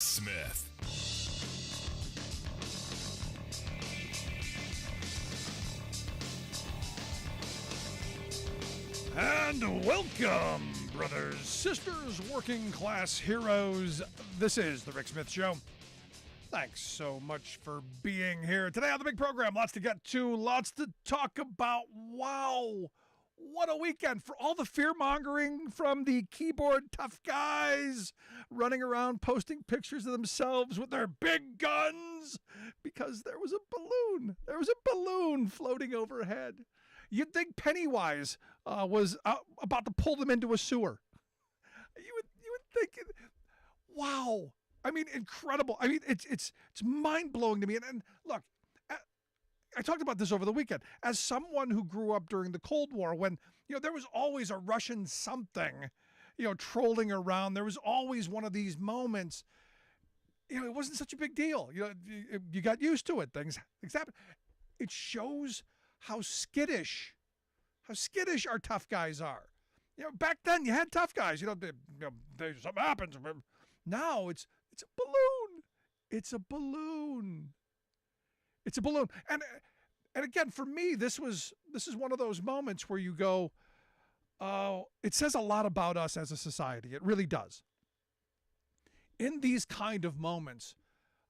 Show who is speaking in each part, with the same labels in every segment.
Speaker 1: Smith.
Speaker 2: And welcome, brothers, sisters, working class heroes. This is The Rick Smith Show. Thanks so much for being here today on the big program. Lots to get to, lots to talk about. Wow, what a weekend for all the fear-mongering from the keyboard tough guys running around posting pictures of themselves with their big guns because there was a balloon. There was a balloon floating overhead. You'd think Pennywise was about to pull them into a sewer. You would think, wow. I mean, incredible. I mean, it's mind-blowing to me. And look, I talked about this over the weekend. As someone who grew up during the Cold War, when there was always a Russian something, trolling around. There was always one of these moments. It wasn't such a big deal. You got used to it. Things happen. It shows how skittish our tough guys are. Back then you had tough guys. Something happens. Now it's a balloon. It's a balloon. It's a balloon. And again, for me, this is one of those moments where you go, oh, it says a lot about us as a society. It really does. In these kind of moments,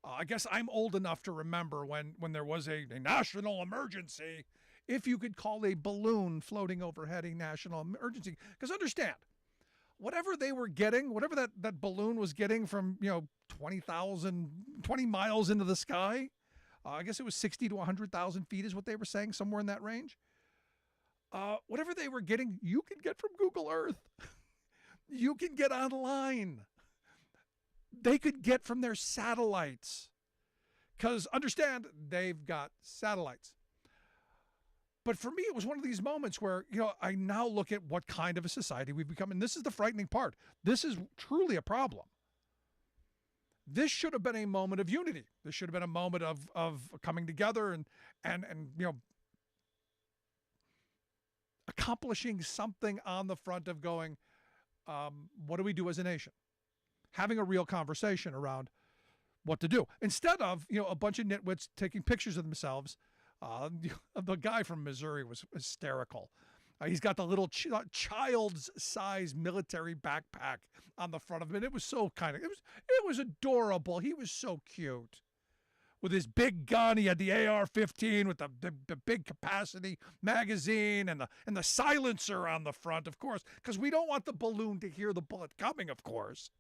Speaker 2: I guess I'm old enough to remember when there was a national emergency, if you could call a balloon floating overhead a national emergency. Because understand, whatever they were getting, whatever that balloon was getting from 20 miles into the sky, I guess it was 60 to 100,000 feet is what they were saying, somewhere in that range. Whatever they were getting, you can get from Google Earth. You can get online. They could get from their satellites. Because understand, they've got satellites. But for me, it was one of these moments where, I now look at what kind of a society we've become. And this is the frightening part. This is truly a problem. This should have been a moment of unity. This should have been a moment of coming together and accomplishing something on the front of going, what do we do as a nation? Having a real conversation around what to do. Instead of, a bunch of nitwits taking pictures of themselves. The guy from Missouri was hysterical. He's got the little child's size military backpack on the front of him. And it was so it was adorable. He was so cute. With his big gun, he had the AR-15 with the big capacity magazine and the silencer on the front, of course, because we don't want the balloon to hear the bullet coming, of course.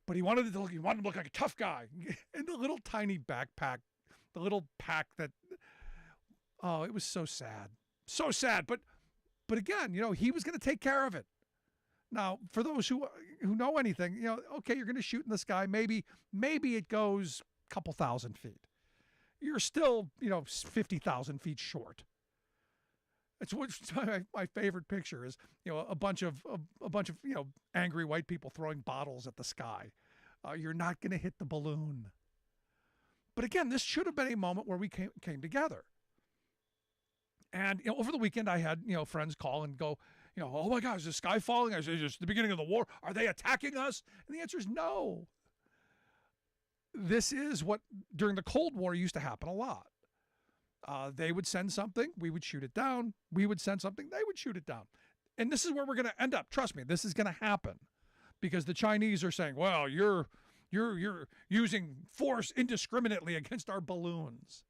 Speaker 2: But he wanted to look like a tough guy. And the little tiny backpack, the little pack that, oh, it was so sad. So sad. But again, he was going to take care of it. Now, for those who know anything, okay, you're going to shoot in the sky. Maybe it goes a couple thousand feet. You're still, 50,000 feet short. It's my favorite picture is, a bunch of angry white people throwing bottles at the sky. You're not going to hit the balloon. But again, this should have been a moment where we came together. And over the weekend, I had friends call and go, oh my gosh, is the sky falling? Is this the beginning of the war? Are they attacking us? And the answer is no. This is what during the Cold War used to happen a lot. They would send something, we would shoot it down. We would send something, they would shoot it down. And this is where we're going to end up. Trust me, this is going to happen because the Chinese are saying, well, you're using force indiscriminately against our balloons.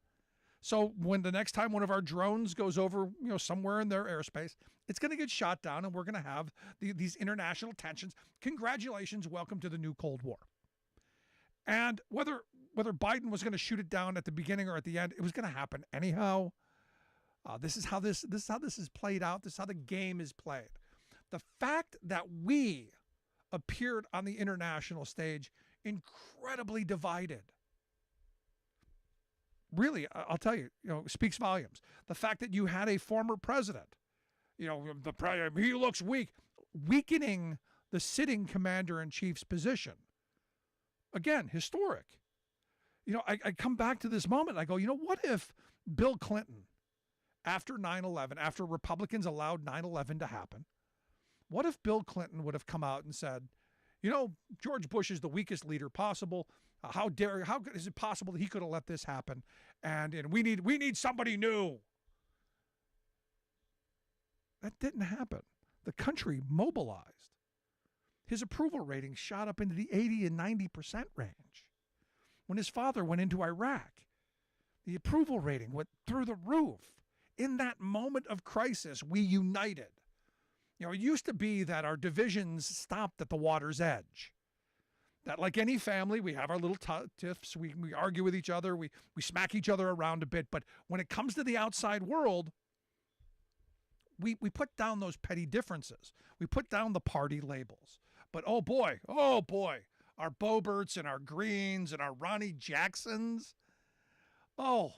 Speaker 2: So when the next time one of our drones goes over, somewhere in their airspace, it's going to get shot down and we're going to have these international tensions. Congratulations. Welcome to the new Cold War. And whether Biden was going to shoot it down at the beginning or at the end, it was going to happen anyhow. This is how this is played out. This is how the game is played. The fact that we appeared on the international stage incredibly divided. Really, I'll tell you, speaks volumes. The fact that you had a former president, he looks weak, weakening the sitting commander-in-chief's position. Again, historic. I come back to this moment. I go, what if Bill Clinton, after 9/11, after Republicans allowed 9/11 to happen, what if Bill Clinton would have come out and said, George Bush is the weakest leader possible. How is it possible that he could have let this happen? And we need somebody new. That didn't happen. The country mobilized. His approval rating shot up into the 80 and 90% range. When his father went into Iraq, the approval rating went through the roof. In that moment of crisis, we united. It used to be that our divisions stopped at the water's edge. That, like any family, we have our little tiffs, we argue with each other, we smack each other around a bit, but when it comes to the outside world, we put down those petty differences. We put down the party labels. But oh boy, our Boberts and our Greens and our Ronnie Jacksons. Oh,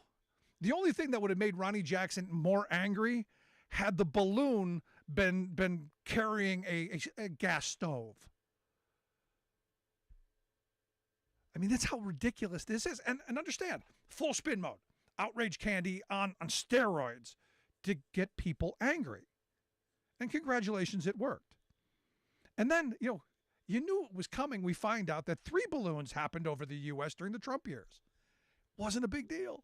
Speaker 2: the only thing that would have made Ronnie Jackson more angry had the balloon been carrying a gas stove. I mean, that's how ridiculous this is. And understand, full spin mode, outrage candy on steroids to get people angry. And congratulations, it worked. And then, you knew it was coming. We find out that 3 balloons happened over the U.S. during the Trump years. Wasn't a big deal.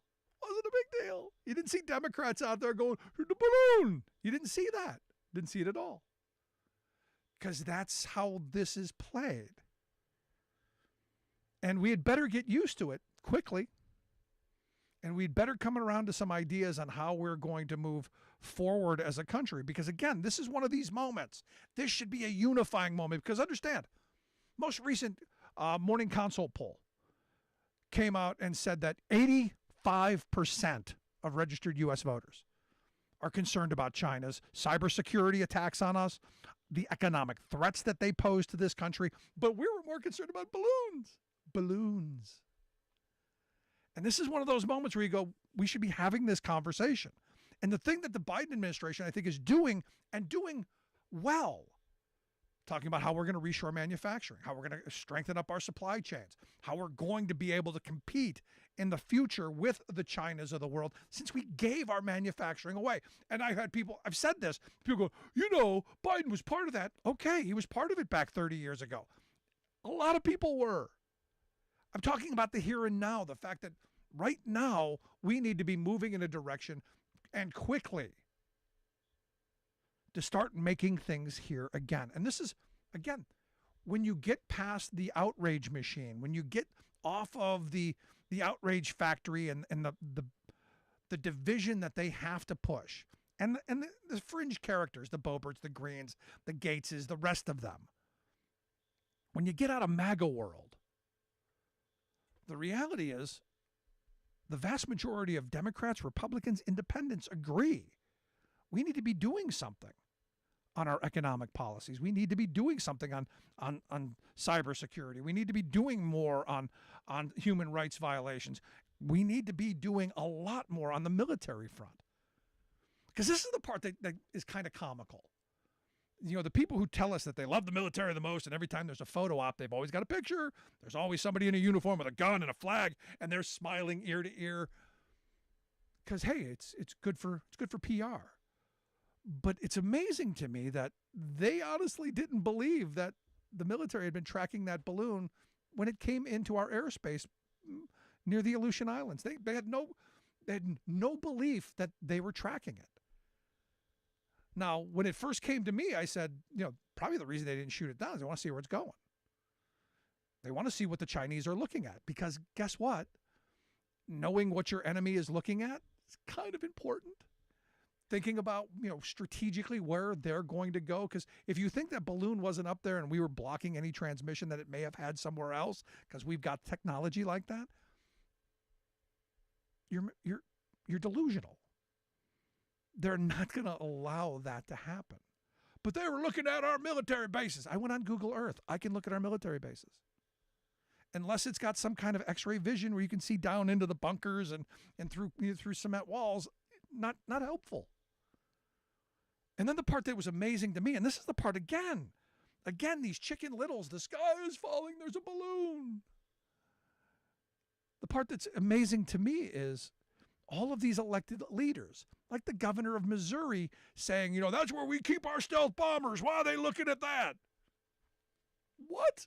Speaker 2: You didn't see Democrats out there going, the balloon. You didn't see that. Didn't see it at all. Because that's how this is played. And we had better get used to it quickly. And we'd better come around to some ideas on how we're going to move forward as a country. Because again, this is one of these moments. This should be a unifying moment. Because understand, most recent Morning Consult poll came out and said that 85% of registered U.S. voters are concerned about China's cybersecurity attacks on us, the economic threats that they pose to this country. But we were more concerned about balloons. And this is one of those moments where you go, we should be having this conversation. And the thing that the Biden administration, I think, is doing and doing well, talking about how we're going to reshore manufacturing, how we're going to strengthen up our supply chains, how we're going to be able to compete in the future with the Chinas of the world, since we gave our manufacturing away. And I've said this, people go, Biden was part of that. Okay, he was part of it back 30 years ago. A lot of people were. I'm talking about the here and now, the fact that right now we need to be moving in a direction and quickly to start making things here again. And this is, again, when you get past the outrage machine, when you get off of the outrage factory and the division that they have to push, and the fringe characters, the Boberts, the Greens, the Gateses, the rest of them, when you get out of MAGA world, the reality is the vast majority of Democrats, Republicans, Independents agree we need to be doing something on our economic policies. We need to be doing something on cybersecurity. We need to be doing more on human rights violations. We need to be doing a lot more on the military front. Because this is the part that is kind of comical. The people who tell us that they love the military the most, and every time there's a photo op, they've always got a picture. There's always somebody in a uniform with a gun and a flag, and they're smiling ear to ear. Because hey, it's good for PR. But it's amazing to me that they honestly didn't believe that the military had been tracking that balloon when it came into our airspace near the Aleutian Islands. They had no belief that they were tracking it. Now, when it first came to me, I said, probably the reason they didn't shoot it down is they want to see where it's going. They want to see what the Chinese are looking at, because guess what? Knowing what your enemy is looking at is kind of important. Thinking about, strategically where they're going to go. Because if you think that balloon wasn't up there and we were blocking any transmission that it may have had somewhere else because we've got technology like that, you're delusional. They're not going to allow that to happen. But they were looking at our military bases. I went on Google Earth. I can look at our military bases. Unless it's got some kind of X-ray vision where you can see down into the bunkers and through cement walls, not helpful. And then the part that was amazing to me, and this is the part again, these Chicken Littles, the sky is falling, there's a balloon. The part that's amazing to me is all of these elected leaders, like the governor of Missouri saying, that's where we keep our stealth bombers. Why are they looking at that? What?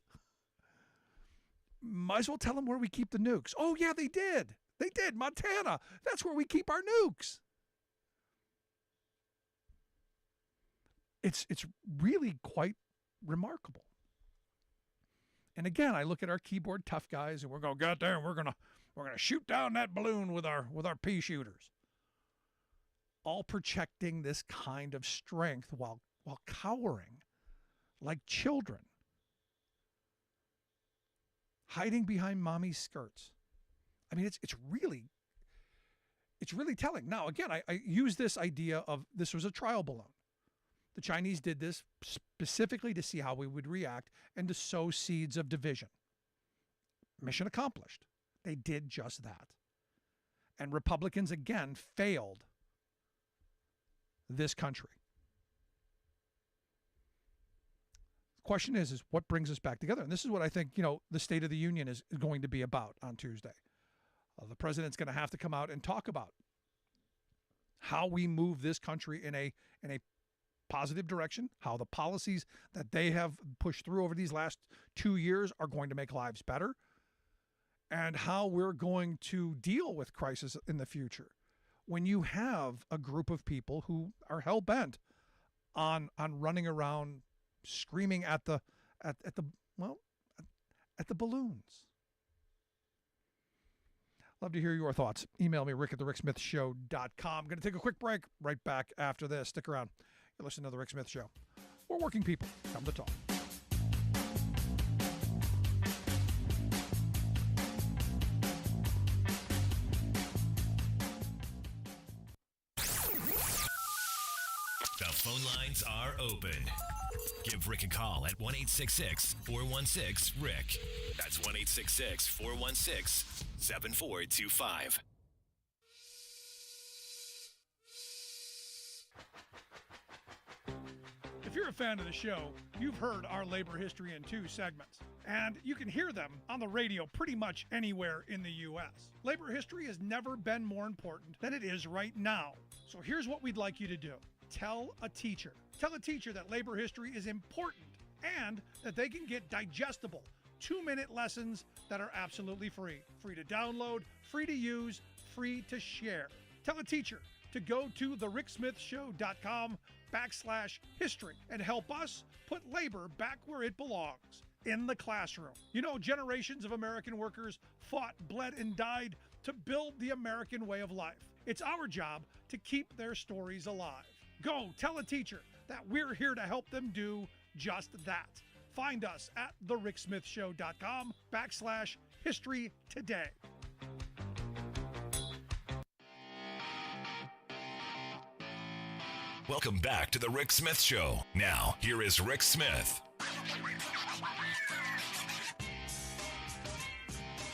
Speaker 2: Might as well tell them where we keep the nukes. Oh, yeah, they did. They did. Montana. That's where we keep our nukes. It's really quite remarkable. And again, I look at our keyboard tough guys, and we're going to get there, and we're gonna shoot down that balloon with our pea shooters. All projecting this kind of strength while cowering like children, hiding behind mommy's skirts. I mean, it's really telling. Now, again, I use this idea of this was a trial balloon. The Chinese did this specifically to see how we would react and to sow seeds of division. Mission accomplished. They did just that. And Republicans, again, failed this country. The question is what brings us back together? And this is what I think, the State of the Union is going to be about on Tuesday. The president's going to have to come out and talk about how we move this country in a positive direction, how the policies that they have pushed through over these last 2 years are going to make lives better, and how we're going to deal with crisis in the future. When you have a group of people who are hell-bent on running around screaming at the balloons. Love to hear your thoughts. Email me, rick@thericksmithshow.com. I'm going to take a quick break. Right back after this. Stick around. You're listening to The Rick Smith Show. We're working people. Come to talk.
Speaker 1: The phone lines are open. Give Rick a call at 1-866-416-RICK. That's 1-866-416-7425.
Speaker 2: If you're a fan of the show, you've heard our labor history in 2 segments, and you can hear them on the radio pretty much anywhere in the U.S. Labor history has never been more important than it is right now. So here's what we'd like you to do. Tell a teacher. Tell a teacher that labor history is important and that they can get digestible 2-minute lessons that are absolutely free. Free to download, free to use, free to share. Tell a teacher to go to thericksmithshow.com/history and help us put labor back where it belongs, in the classroom. Generations of American workers fought, bled, and died to build the American way of life. It's our job to keep their stories alive. Go tell a teacher that we're here to help them do just that. Find us at thericksmithshow.com/history today.
Speaker 1: Welcome back to The Rick Smith Show. Now, here is Rick Smith.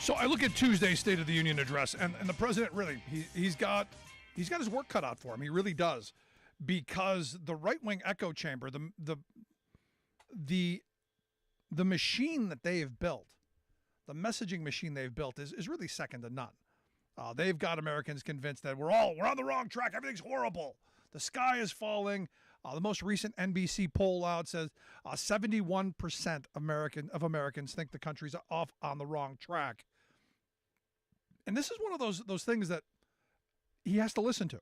Speaker 2: So I look at Tuesday's State of the Union address, and the president really, he's got his work cut out for him. He really does. Because the right-wing echo chamber, the machine that they have built, the messaging machine they've built is really second to none. They've got Americans convinced that we're on the wrong track. Everything's horrible. The sky is falling. The most recent NBC poll out says 71% of Americans think the country's off on the wrong track. And this is one of those things that he has to listen to.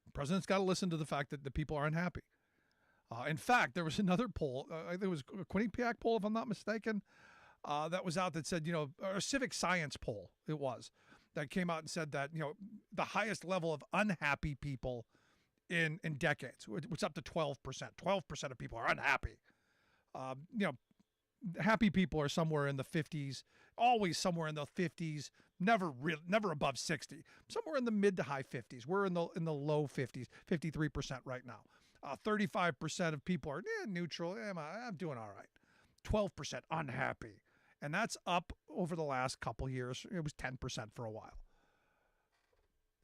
Speaker 2: The president's got to listen to the fact that the people are unhappy. In fact, there was another poll, I think it was a Quinnipiac poll, if I'm not mistaken, that was out that said, a civic science poll it was, that came out and said that, the highest level of unhappy people in decades, which up to 12%. 12% of people are unhappy. Happy people are somewhere in the 50s, always somewhere in the 50s, never above 60, somewhere in the mid to high 50s. We're in the low 50s, 53% right now. 35% of people are neutral. I'm doing all right. 12% unhappy. And that's up over the last couple years. It was 10% for a while.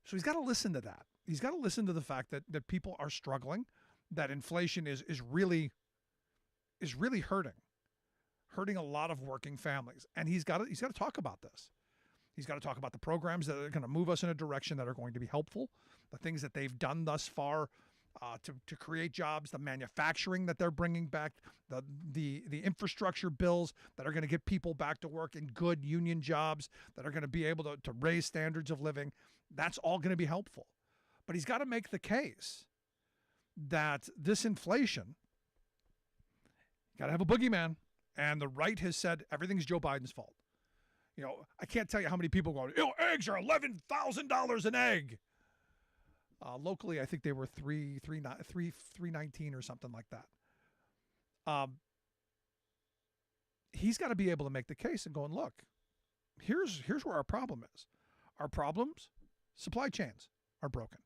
Speaker 2: So he's got to listen to that. He's got to listen to the fact that people are struggling, that inflation is really hurting a lot of working families. And he's got to talk about this. He's got to talk about the programs that are going to move us in a direction that are going to be helpful, the things that they've done thus far to create jobs, the manufacturing that they're bringing back, the infrastructure bills that are going to get people back to work in good union jobs that are going to be able to raise standards of living. That's all going to be helpful. But he's got to make the case that this inflation, you got to have a boogeyman. And the right has said everything's Joe Biden's fault. I can't tell you how many people go, eggs are $11,000 an egg. Locally, I think they were $3.19 or something like that. He's got to be able to make the case and go and look. Here's where our problem is. Our problems, supply chains are broken.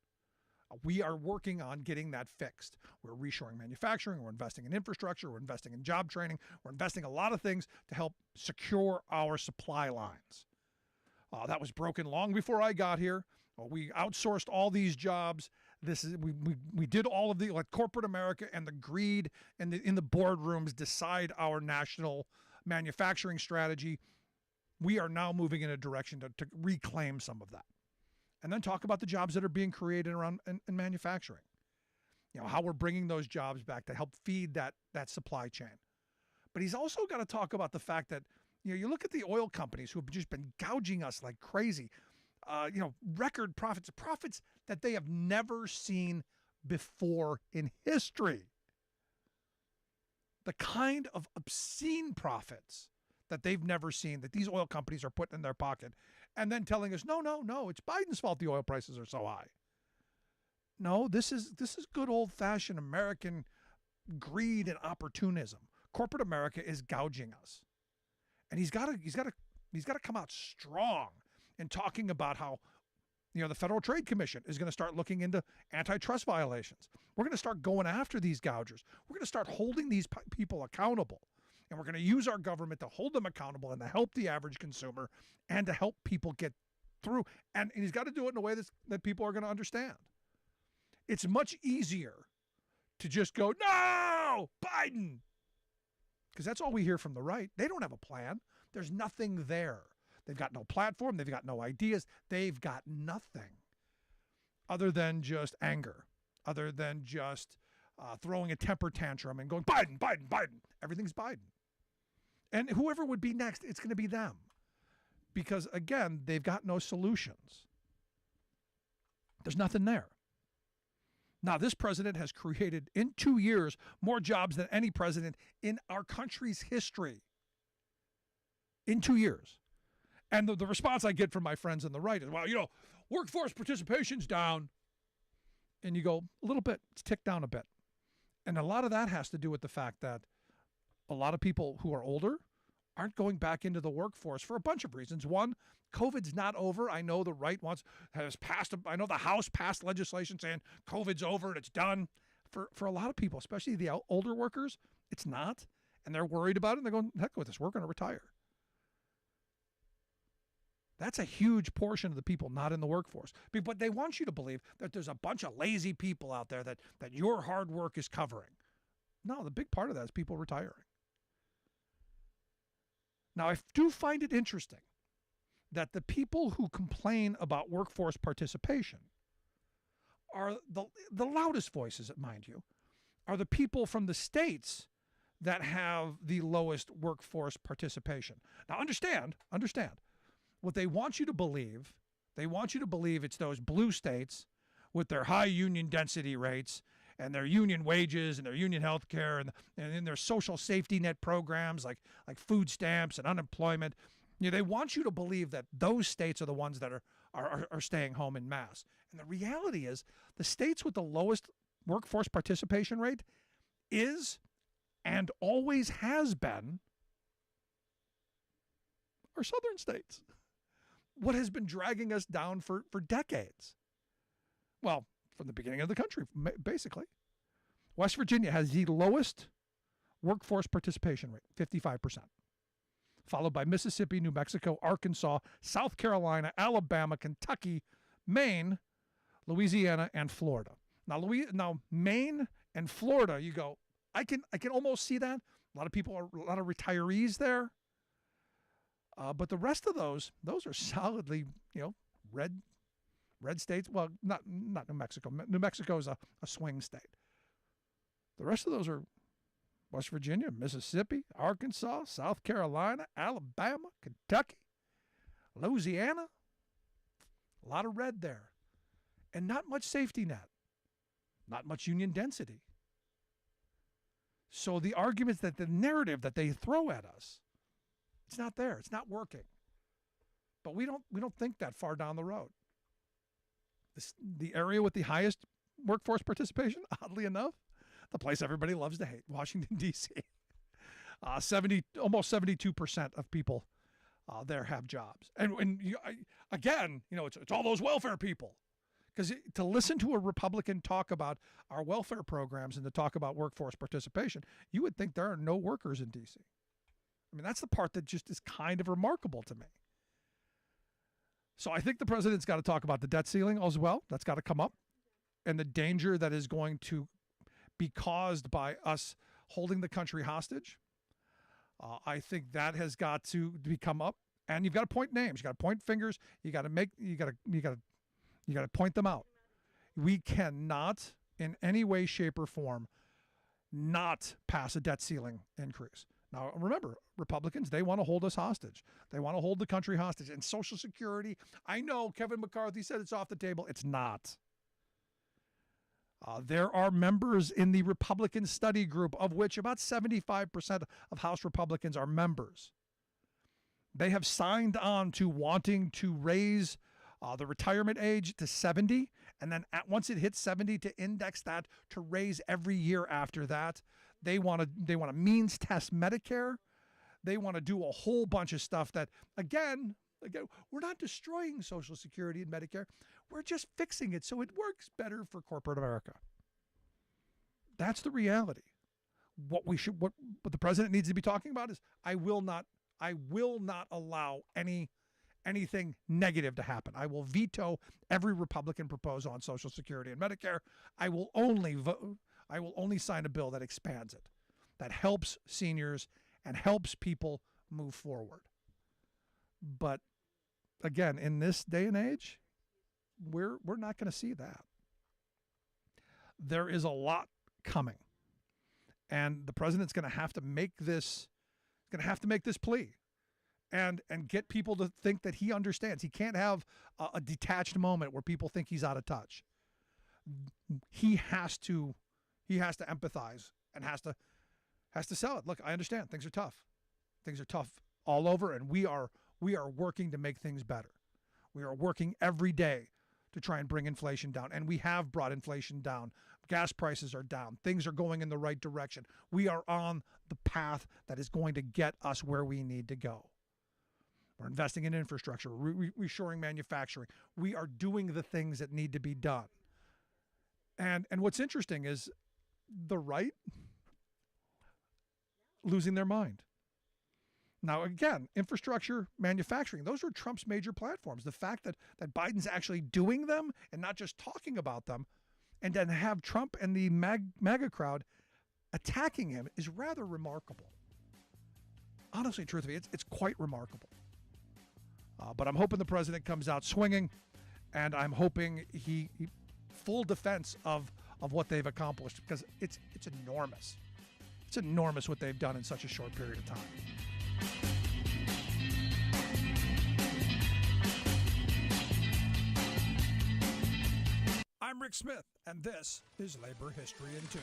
Speaker 2: We are working on getting that fixed. We're reshoring manufacturing. We're investing in infrastructure. We're investing in job training. We're investing a lot of things to help secure our supply lines. That was broken long before I got here. We outsourced all these jobs. We did all of the corporate America and the greed in the boardrooms decide our national manufacturing strategy. We are now moving in a direction to reclaim some of that. And then talk about the jobs that are being created around in manufacturing. How we're bringing those jobs back to help feed that supply chain. But he's also got to talk about the fact that, you look at the oil companies who have just been gouging us like crazy, record profits that they have never seen before in history. The kind of obscene profits that they've never seen that these oil companies are putting in their pocket and then telling us, no, it's Biden's fault the oil prices are so high. No, this is good old-fashioned American greed and opportunism. Corporate America is gouging us. And he's got to come out strong in talking about how the Federal Trade Commission is going to start looking into antitrust violations. We're going to start going after these gougers. We're going to start holding these people accountable. And we're going to use our government to hold them accountable and to help the average consumer and to help people get through. And he's got to do it in a way that people are going to understand. It's much easier to just go, no, Biden. Because that's all we hear from the right. They don't have a plan. There's nothing there. They've got no platform. They've got no ideas. They've got nothing other than just anger, other than just throwing a temper tantrum and going, Biden, Biden, Biden. Everything's Biden. And whoever would be next, it's going to be them. Because, again, they've got no solutions. There's nothing there. Now, this president has created, in 2 years, more jobs than any president in our country's history. In 2 years. And the response I get from my friends on the right is, well, workforce participation's down. And you go, a little bit. It's ticked down a bit. And a lot of that has to do with the fact that a lot of people who are older aren't going back into the workforce for a bunch of reasons. One, COVID's not over. I know the right I know the House passed legislation saying COVID's over and it's done. For a lot of people, especially the older workers, it's not. And they're worried about it and they're going, heck with this, we're going to retire. That's a huge portion of the people not in the workforce. But they want you to believe that there's a bunch of lazy people out there that your hard work is covering. No, the big part of that is people retiring. Now, I do find it interesting that the people who complain about workforce participation are the loudest voices, mind you, are the people from the states that have the lowest workforce participation. Now, understand, what they want you to believe, it's those blue states with their high union density rates and their union wages and their union health care and in their social safety net programs like food stamps and unemployment. They want you to believe that those states are the ones that are staying home en masse. And the reality is the states with the lowest workforce participation rate is and always has been our southern states. What has been dragging us down for decades? Well, from the beginning of the country, basically. West Virginia has the lowest workforce participation rate, 55%, followed by Mississippi, New Mexico, Arkansas, South Carolina, Alabama, Kentucky, Maine, Louisiana, and Florida. Now Maine and Florida, you go, I can almost see that. A lot of retirees there. But the rest of those are solidly, red Red states, well, not New Mexico. New Mexico is a swing state. The rest of those are West Virginia, Mississippi, Arkansas, South Carolina, Alabama, Kentucky, Louisiana. A lot of red there. And not much safety net. Not much union density. So the arguments that the narrative that they throw at us, it's not there. It's not working. But we don't think that far down the road. The area with the highest workforce participation, oddly enough, the place everybody loves to hate, Washington, D.C. Almost 72% of people there have jobs. And again, it's all those welfare people. Because to listen to a Republican talk about our welfare programs and to talk about workforce participation, you would think there are no workers in D.C. I mean, that's the part that just is kind of remarkable to me. So I think the president's got to talk about the debt ceiling as well. That's got to come up. And the danger that is going to be caused by us holding the country hostage. I think that has got to come up. And you've got to point names. You got to point fingers. You got to point them out. We cannot, in any way, shape, or form, not pass a debt ceiling increase. Now, remember, Republicans, they want to hold us hostage. They want to hold the country hostage. And Social Security, I know Kevin McCarthy said it's off the table. It's not. There are members in the Republican study group, of which about 75% of House Republicans are members. They have signed on to wanting to raise the retirement age to 70, and then once it hits 70, to index that to raise every year after that. They want to means test Medicare. They want to do a whole bunch of stuff that, again, we're not destroying Social Security and Medicare. We're just fixing it so it works better for corporate America. That's the reality. What the president needs to be talking about is, I will not allow anything negative to happen. I will veto every Republican proposal on Social Security and Medicare. I will only sign a bill that expands it, that helps seniors and helps people move forward. But again, in this day and age, we're not going to see that. There is a lot coming, and the president's going to have to make this plea. And get people to think that he understands. He can't have a detached moment where people think he's out of touch. He has to empathize and has to sell it. Look, I understand things are tough. Things are tough all over, and we are working to make things better. We are working every day to try and bring inflation down, and we have brought inflation down. Gas prices are down. Things are going in the right direction. We are on the path that is going to get us where we need to go. We're investing in infrastructure, reshoring manufacturing. We are doing the things that need to be done. And what's interesting is the right losing their mind. Now, again, infrastructure, manufacturing, those are Trump's major platforms. The fact that Biden's actually doing them and not just talking about them, and then have Trump and the MAGA crowd attacking him is rather remarkable. Honestly, truthfully, it's quite remarkable. But I'm hoping the president comes out swinging, and I'm hoping he full defense of what they've accomplished, because it's enormous. It's enormous what they've done in such a short period of time. I'm Rick Smith, and this is Labor History in 2.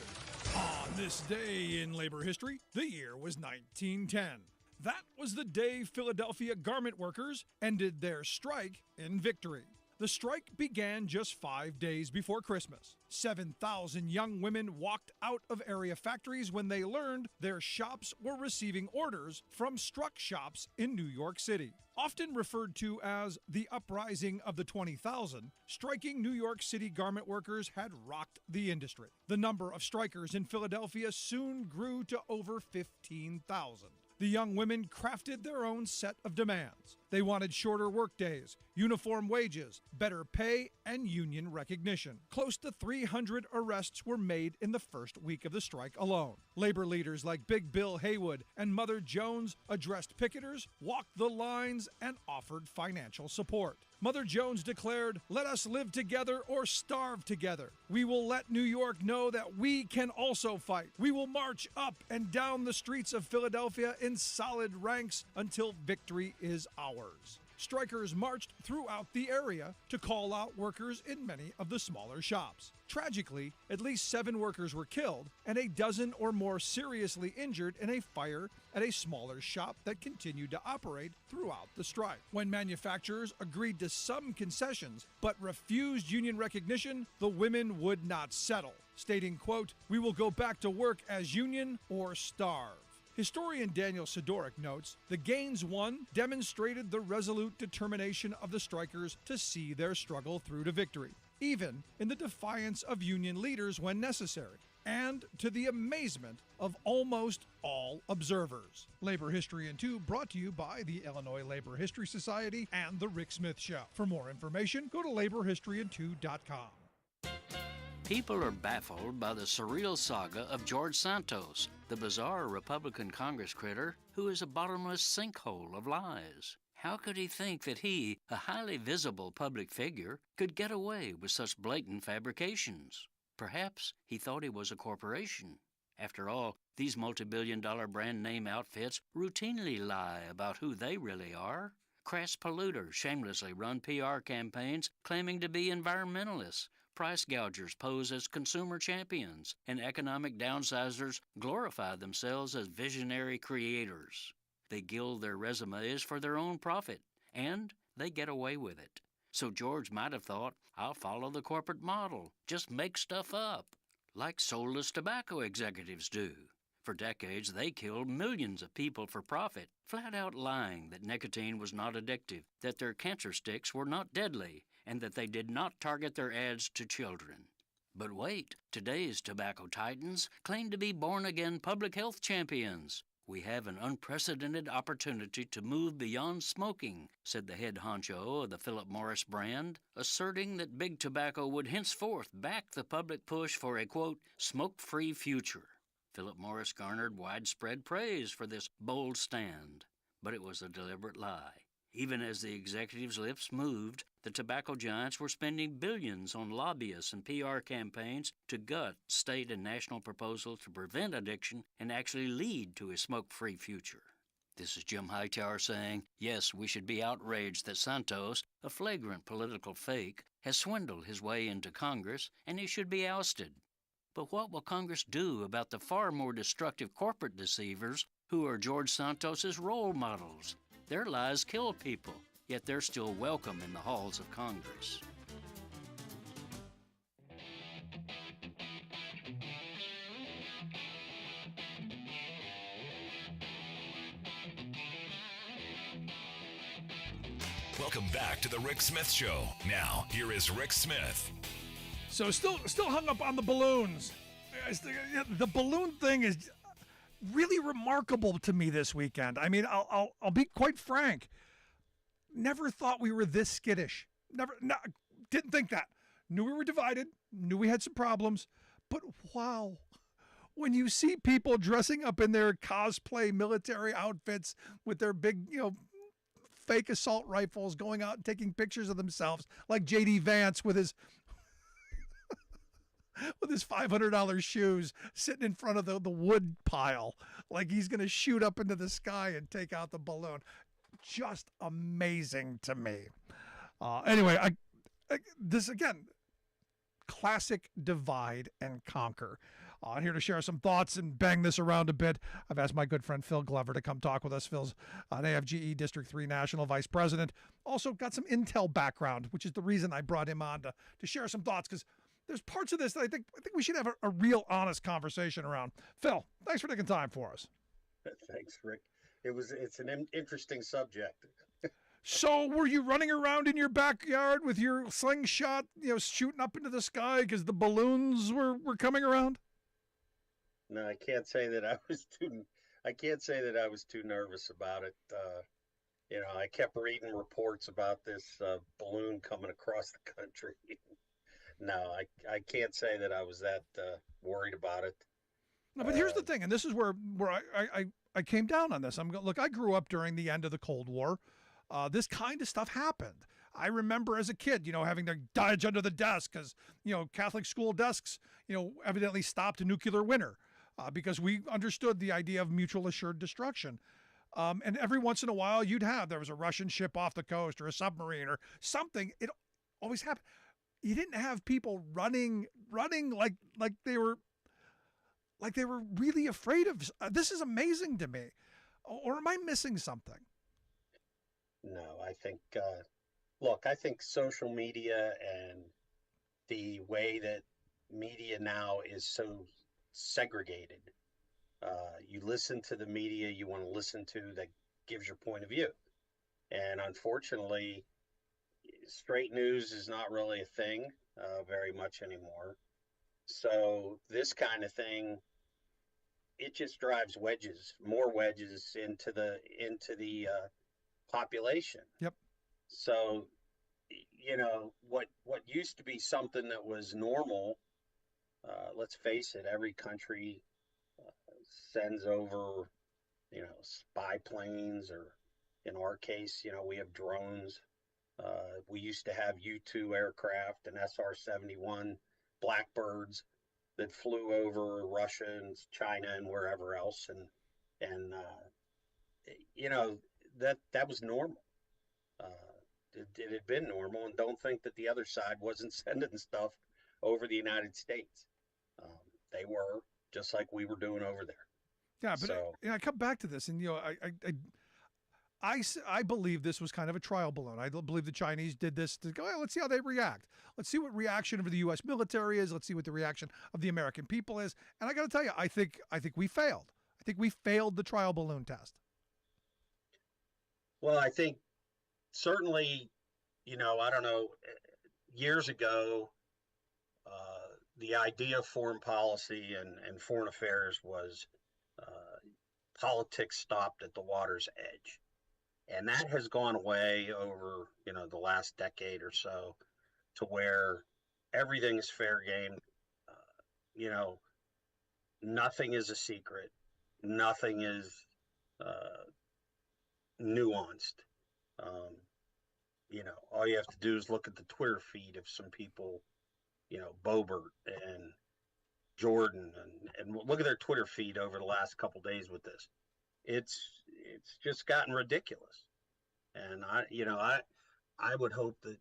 Speaker 2: On this day in labor history, the year was 1910. That was the day Philadelphia garment workers ended their strike in victory. The strike began just 5 days before Christmas. 7,000 young women walked out of area factories when they learned their shops were receiving orders from struck shops in New York City. Often referred to as the Uprising of the 20,000, striking New York City garment workers had rocked the industry. The number of strikers in Philadelphia soon grew to over 15,000. The young women crafted their own set of demands. They wanted shorter workdays, uniform wages, better pay, and union recognition. Close to 300 arrests were made in the first week of the strike alone. Labor leaders like Big Bill Haywood and Mother Jones addressed picketers, walked the lines, and offered financial support. Mother Jones declared, "Let us live together or starve together. We will let New York know that we can also fight. We will march up and down the streets of Philadelphia in solid ranks until victory is ours." Strikers marched throughout the area to call out workers in many of the smaller shops. Tragically, at least 7 workers were killed and a dozen or more seriously injured in a fire at a smaller shop that continued to operate throughout the strike. When manufacturers agreed to some concessions but refused union recognition, the women would not settle, stating, quote, "We will go back to work as union or starve." Historian Daniel Sidoric notes, the gains won demonstrated the resolute determination of the strikers to see their struggle through to victory, even in the defiance of union leaders when necessary, and to the amazement of almost all observers. Labor History in 2 brought to you by the Illinois Labor History Society and The Rick Smith Show. For more information, go to laborhistoryin2.com.
Speaker 3: People are baffled by the surreal saga of George Santos, the bizarre Republican Congress critter who is a bottomless sinkhole of lies. How could he think that he, a highly visible public figure, could get away with such blatant fabrications? Perhaps he thought he was a corporation. After all, these multi-billion-dollar brand name outfits routinely lie about who they really are. Crass polluters shamelessly run PR campaigns claiming to be environmentalists. Price gougers pose as consumer champions, and economic downsizers glorify themselves as visionary creators. They gild their resumes for their own profit, and they get away with it. So George might have thought, I'll follow the corporate model, just make stuff up, like soulless tobacco executives do. For decades, they killed millions of people for profit, flat out lying that nicotine was not addictive, that their cancer sticks were not deadly, and that they did not target their ads to children. But wait, today's tobacco titans claim to be born-again public health champions. We have an unprecedented opportunity to move beyond smoking, said the head honcho of the Philip Morris brand, asserting that big tobacco would henceforth back the public push for a, quote, smoke-free future. Philip Morris garnered widespread praise for this bold stand, but it was a deliberate lie. Even as the executives' lips moved, the tobacco giants were spending billions on lobbyists and PR campaigns to gut state and national proposals to prevent addiction and actually lead to a smoke-free future. This is Jim Hightower saying, yes, we should be outraged that Santos, a flagrant political fake, has swindled his way into Congress, and he should be ousted. But what will Congress do about the far more destructive corporate deceivers who are George Santos's role models? Their lies kill people, yet they're still welcome in the halls of Congress.
Speaker 1: Welcome back to the Rick Smith Show. Now, here is Rick Smith.
Speaker 2: So still hung up on the balloons. The balloon thing is really remarkable to me this weekend. I mean, I'll be quite frank. Never thought we were this skittish. Didn't think that. Knew we were divided. Knew we had some problems. But wow, when you see people dressing up in their cosplay military outfits with their big, fake assault rifles, going out and taking pictures of themselves, like J.D. Vance with his with his $500 shoes sitting in front of the wood pile, like he's going to shoot up into the sky and take out the balloon. Just amazing to me. Anyway, this again, classic divide and conquer. Here to share some thoughts and bang this around a bit, I've asked my good friend Phil Glover to come talk with us. Phil's an AFGE District 3 National Vice President. Also got some intel background, which is the reason I brought him on to share some thoughts, because there's parts of this that I think we should have a real honest conversation around. Phil, thanks for taking time for us.
Speaker 4: Thanks, Rick. It's an interesting subject.
Speaker 2: So were you running around in your backyard with your slingshot, shooting up into the sky because the balloons were coming around?
Speaker 4: No, I can't say that I was too nervous about it. I kept reading reports about this balloon coming across the country. No, I can't say that I was that worried about it.
Speaker 2: No, but here's
Speaker 4: Uh,
Speaker 2: the thing, and this is where I came down on this. Look, I grew up during the end of the Cold War. This kind of stuff happened. I remember as a kid, having to dodge under the desk because, Catholic school desks, evidently stopped a nuclear winter because we understood the idea of mutual assured destruction. And every once in a while, there was a Russian ship off the coast or a submarine or something. It always happened. You didn't have people running like they were really afraid of. This is amazing to me. Or am I missing something?
Speaker 4: no, I think, look, I think social media and the way that media now is so segregated. You listen to the media you want to listen to that gives your point of view. And unfortunately, straight news is not really a thing very much anymore. So this kind of thing, it just drives more wedges into the population.
Speaker 2: Yep.
Speaker 4: So, what used to be something that was normal, let's face it, every country sends over, spy planes, or in our case, we have drones. We used to have U-2 aircraft and SR-71 Blackbirds that flew over Russia and China and wherever else, and that was normal. Uh, it had been normal, and don't think that the other side wasn't sending stuff over the United States. Um, they were, just like we were doing over there.
Speaker 2: Yeah, but
Speaker 4: So,
Speaker 2: I come back to this, and I believe this was kind of a trial balloon. I believe the Chinese did this to go, let's see how they react. Let's see what reaction of the U.S. military is. Let's see what the reaction of the American people is. And I got to tell you, I think we failed. I think we failed the trial balloon test.
Speaker 4: well, I think certainly, I don't know, years ago, the idea of foreign policy and foreign affairs was politics stopped at the water's edge. And that has gone away over, the last decade or so, to where everything is fair game. You know, nothing is a secret. Nothing is uh, nuanced. Um, all you have to do is look at the Twitter feed of some people, Bobert and Jordan, and look at their Twitter feed over the last couple days with this. It's just gotten ridiculous, and I would hope that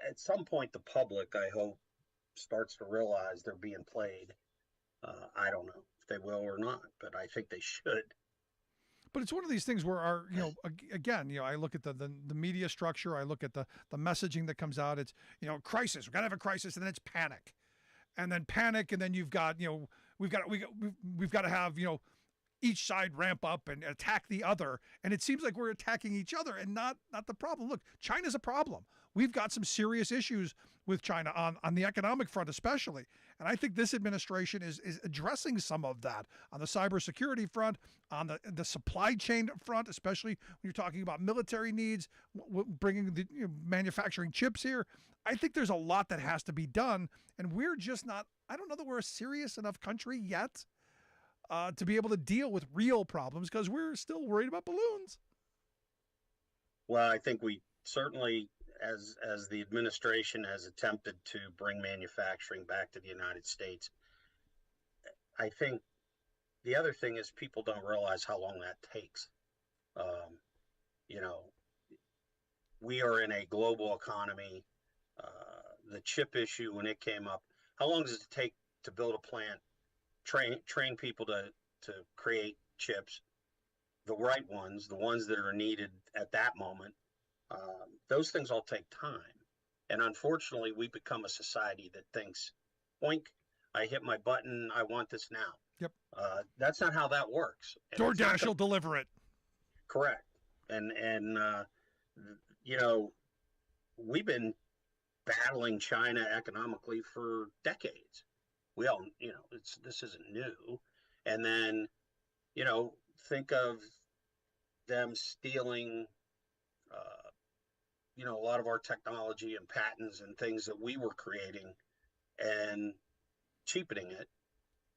Speaker 4: at some point the public, I hope, starts to realize they're being played. I don't know if they will or not, but I think they should.
Speaker 2: But it's one of these things where again, I look at the media structure. I look at the messaging that comes out. It's, crisis. We've got to have a crisis, and then it's panic. And then panic, and then you've got, we've got to have, each side ramp up and attack the other. And it seems like we're attacking each other and not the problem. Look, China's a problem. We've got some serious issues with China on the economic front, especially. And I think this administration is addressing some of that on the cybersecurity front, on the supply chain front, especially when you're talking about military needs, bringing the manufacturing chips here. I think there's a lot that has to be done, and we're just not. I don't know that we're a serious enough country yet to be able to deal with real problems because we're still worried about balloons.
Speaker 4: Well, I think we certainly, as the administration has attempted to bring manufacturing back to the United States, I think the other thing is people don't realize how long that takes. Um, you know, we are in a global economy. The chip issue, when it came up, how long does it take to build a plant, train people to create chips, the right ones, the ones that are needed at that moment? Those things all take time. And unfortunately, we become a society that thinks, oink, I hit my button, I want this now.
Speaker 2: Yep.
Speaker 4: That's not how that works. And
Speaker 2: DoorDash will deliver it.
Speaker 4: Correct. And we've been battling China economically for decades. We all, this isn't new. And then, think of them stealing a lot of our technology and patents and things that we were creating and cheapening it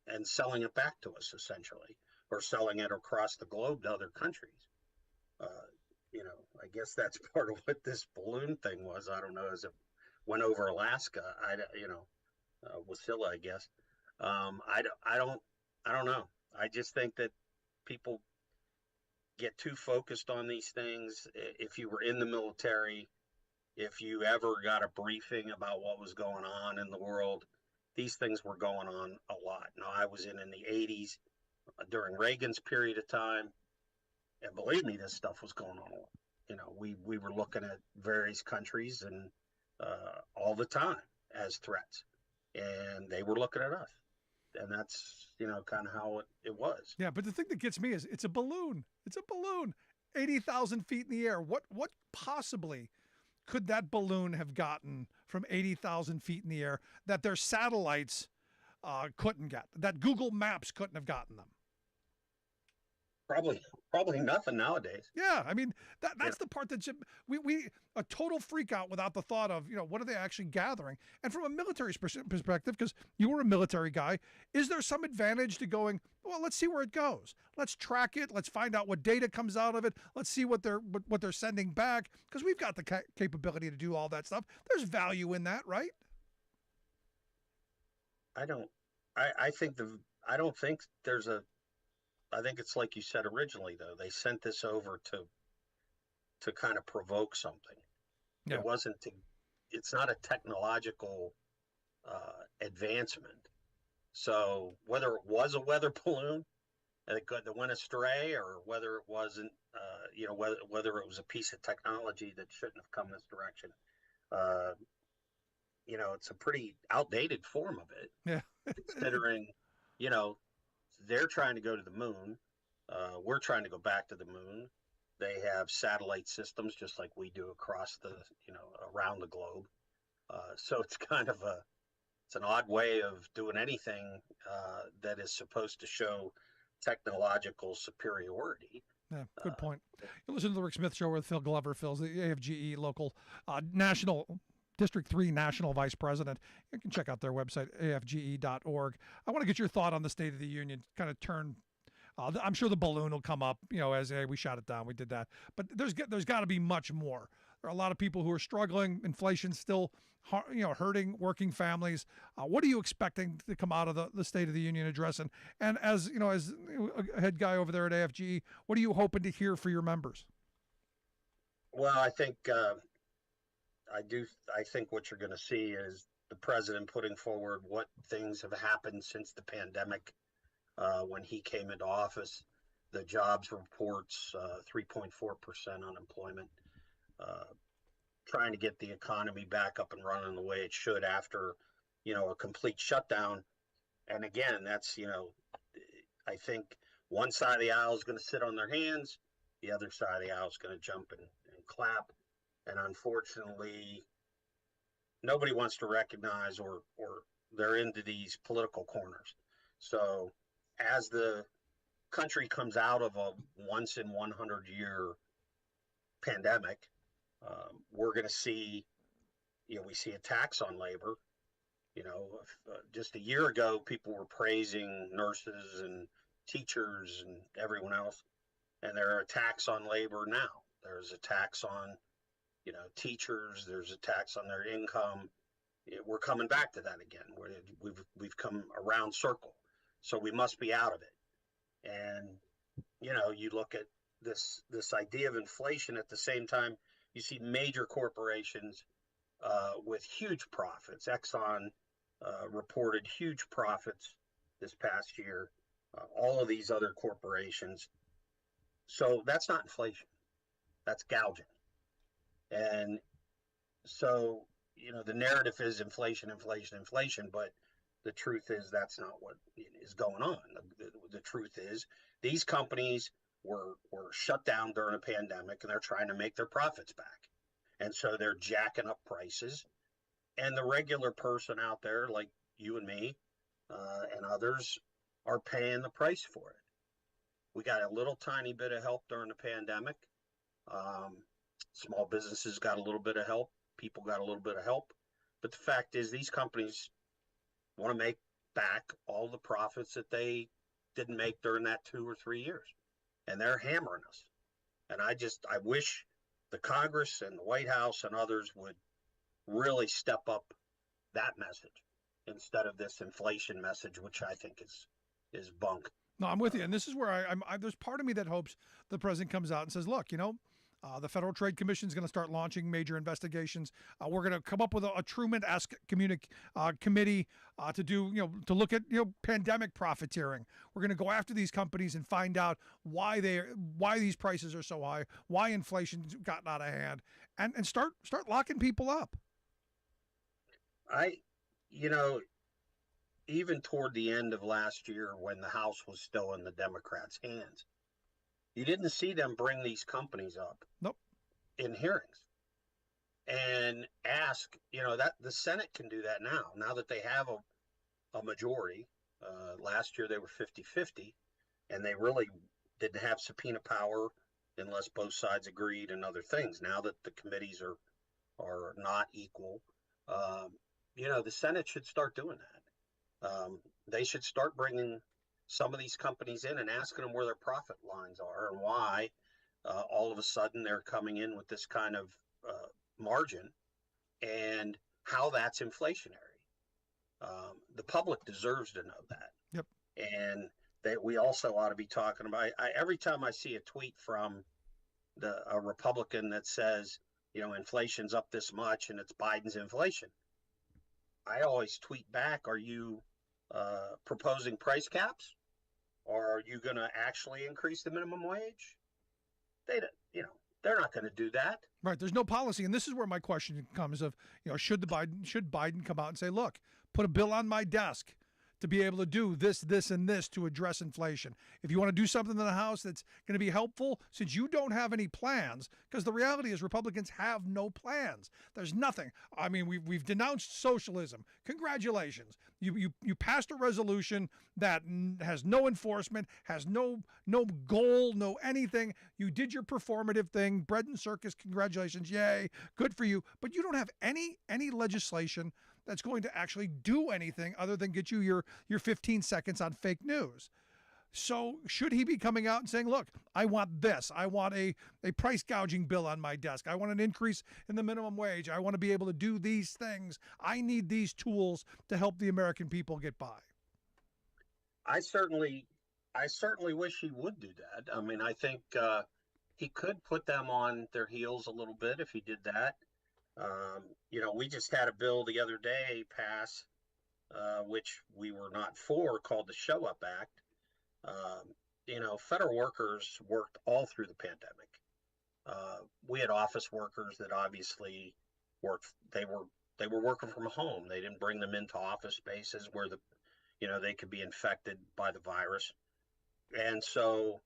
Speaker 4: and selling it back to us essentially, or selling it across the globe to other countries. Uh, I guess that's part of what this balloon thing was. I don't know, as it went over Alaska, Wasilla, I guess. I don't know. I just think that people get too focused on these things. If you were in the military, if you ever got a briefing about what was going on in the world, these things were going on a lot. Now, I was in the 80s during Reagan's period of time, and believe me, this stuff was going on a lot. We were looking at various countries and all the time as threats, and they were looking at us. And that's, kind of how it was.
Speaker 2: Yeah, but the thing that gets me is it's a balloon. It's a balloon, 80,000 feet in the air. What possibly could that balloon have gotten from 80,000 feet in the air that their satellites couldn't get, that Google Maps couldn't have gotten them?
Speaker 4: Probably nothing nowadays.
Speaker 2: Yeah, I mean that's the part that we a total freak out without the thought of what are they actually gathering. And from a military perspective, because you were a military guy, is there some advantage to going, well, let's see where it goes, let's track it, let's find out what data comes out of it, let's see what they're sending back, because we've got the capability to do all that stuff. There's value in that, right?
Speaker 4: I don't think there's a. I think it's like you said originally, though. They sent this over to kind of provoke something.
Speaker 2: Yeah.
Speaker 4: It's not a technological advancement. So whether it was a weather balloon that went astray, or whether it wasn't, whether it was a piece of technology that shouldn't have come this direction, it's a pretty outdated form of it.
Speaker 2: Yeah.
Speaker 4: Considering, they're trying to go to the moon. We're trying to go back to the moon. They have satellite systems just like we do across around the globe. So it's kind of it's an odd way of doing anything that is supposed to show technological superiority.
Speaker 2: Yeah, good point. You listen to the Rick Smith Show with Phil Glover. Phil's the AFGE local national District 3 National Vice President. You can check out their website, afge.org. I want to get your thought on the State of the Union, kind of turn. I'm sure the balloon will come up, as hey, we shot it down, we did that. But there's got to be much more. There are a lot of people who are struggling. Inflation's still, hurting working families. What are you expecting to come out of the State of the Union address? And as a head guy over there at AFGE, what are you hoping to hear for your members?
Speaker 4: Well, I think I think what you're going to see is the president putting forward what things have happened since the pandemic, when he came into office. The jobs reports, 3.4% unemployment, trying to get the economy back up and running the way it should after, a complete shutdown. And again, that's, I think one side of the aisle is going to sit on their hands. The other side of the aisle is going to jump and clap. And unfortunately, nobody wants to recognize or they're into these political corners. So as the country comes out of a once in 100-year pandemic, we're going to see, we see a tax on labor. Just a year ago, people were praising nurses and teachers and everyone else. And there are attacks on labor now. There's a tax on teachers, there's a tax on their income. We're coming back to that again. We've come around circle. So we must be out of it. And, you look at this idea of inflation at the same time, you see major corporations with huge profits. Exxon reported huge profits this past year. All of these other corporations. So that's not inflation. That's gouging. And so, the narrative is inflation, but the truth is that's not what is going on. The truth is these companies were shut down during a pandemic, and they're trying to make their profits back. And so they're jacking up prices. And the regular person out there, like you and me and others, are paying the price for it. We got a little tiny bit of help during the pandemic. Small businesses got a little bit of help. People got a little bit of help. But the fact is, these companies want to make back all the profits that they didn't make during that 2 or 3 years. And they're hammering us. And I wish the Congress and the White House and others would really step up that message instead of this inflation message, which I think is bunk.
Speaker 2: No, I'm with you. And this is where I'm there's part of me that hopes the president comes out and says, look, the Federal Trade Commission is going to start launching major investigations. We're going to come up with a Truman-esque committee to do, to look at, pandemic profiteering. We're going to go after these companies and find out why these prices are so high, why inflation's gotten out of hand, and start locking people up.
Speaker 4: Even toward the end of last year, when the House was still in the Democrats' hands, you didn't see them bring these companies up.
Speaker 2: Nope.
Speaker 4: In hearings and ask, that the Senate can do that now that they have a majority. Last year they were 50-50, and they really didn't have subpoena power unless both sides agreed and other things. Now that the committees are not equal, the Senate should start doing that. They should start bringing some of these companies in and asking them where their profit lines are and why all of a sudden they're coming in with this kind of margin and how that's inflationary. The public deserves to know that.
Speaker 2: Yep.
Speaker 4: And we also ought to be talking about, every time I see a tweet from a Republican that says, inflation's up this much and it's Biden's inflation, I always tweet back, are you proposing price caps, or are you going to actually increase the minimum wage? They're not going to do that.
Speaker 2: Right. There's no policy. And this is where my question comes of, should Biden come out and say, look, put a bill on my desk to be able to do this, and this to address inflation. If you want to do something in the House that's going to be helpful, since you don't have any plans, because the reality is Republicans have no plans. There's nothing. I mean, we've denounced socialism. Congratulations. You passed a resolution that has no enforcement, has no goal, no anything. You did your performative thing, bread and circus. Congratulations. Yay. Good for you. But you don't have any legislation that's going to actually do anything other than get you your 15 seconds on fake news. So should he be coming out and saying, look, I want this. I want a price gouging bill on my desk. I want an increase in the minimum wage. I want to be able to do these things. I need these tools to help the American people get by.
Speaker 4: I certainly wish he would do that. I mean, I think he could put them on their heels a little bit if he did that. We just had a bill the other day pass, which we were not for, called the Show Up Act. Federal workers worked all through the pandemic. We had office workers that obviously worked. They were working from home. They didn't bring them into office spaces where they could be infected by the virus. And so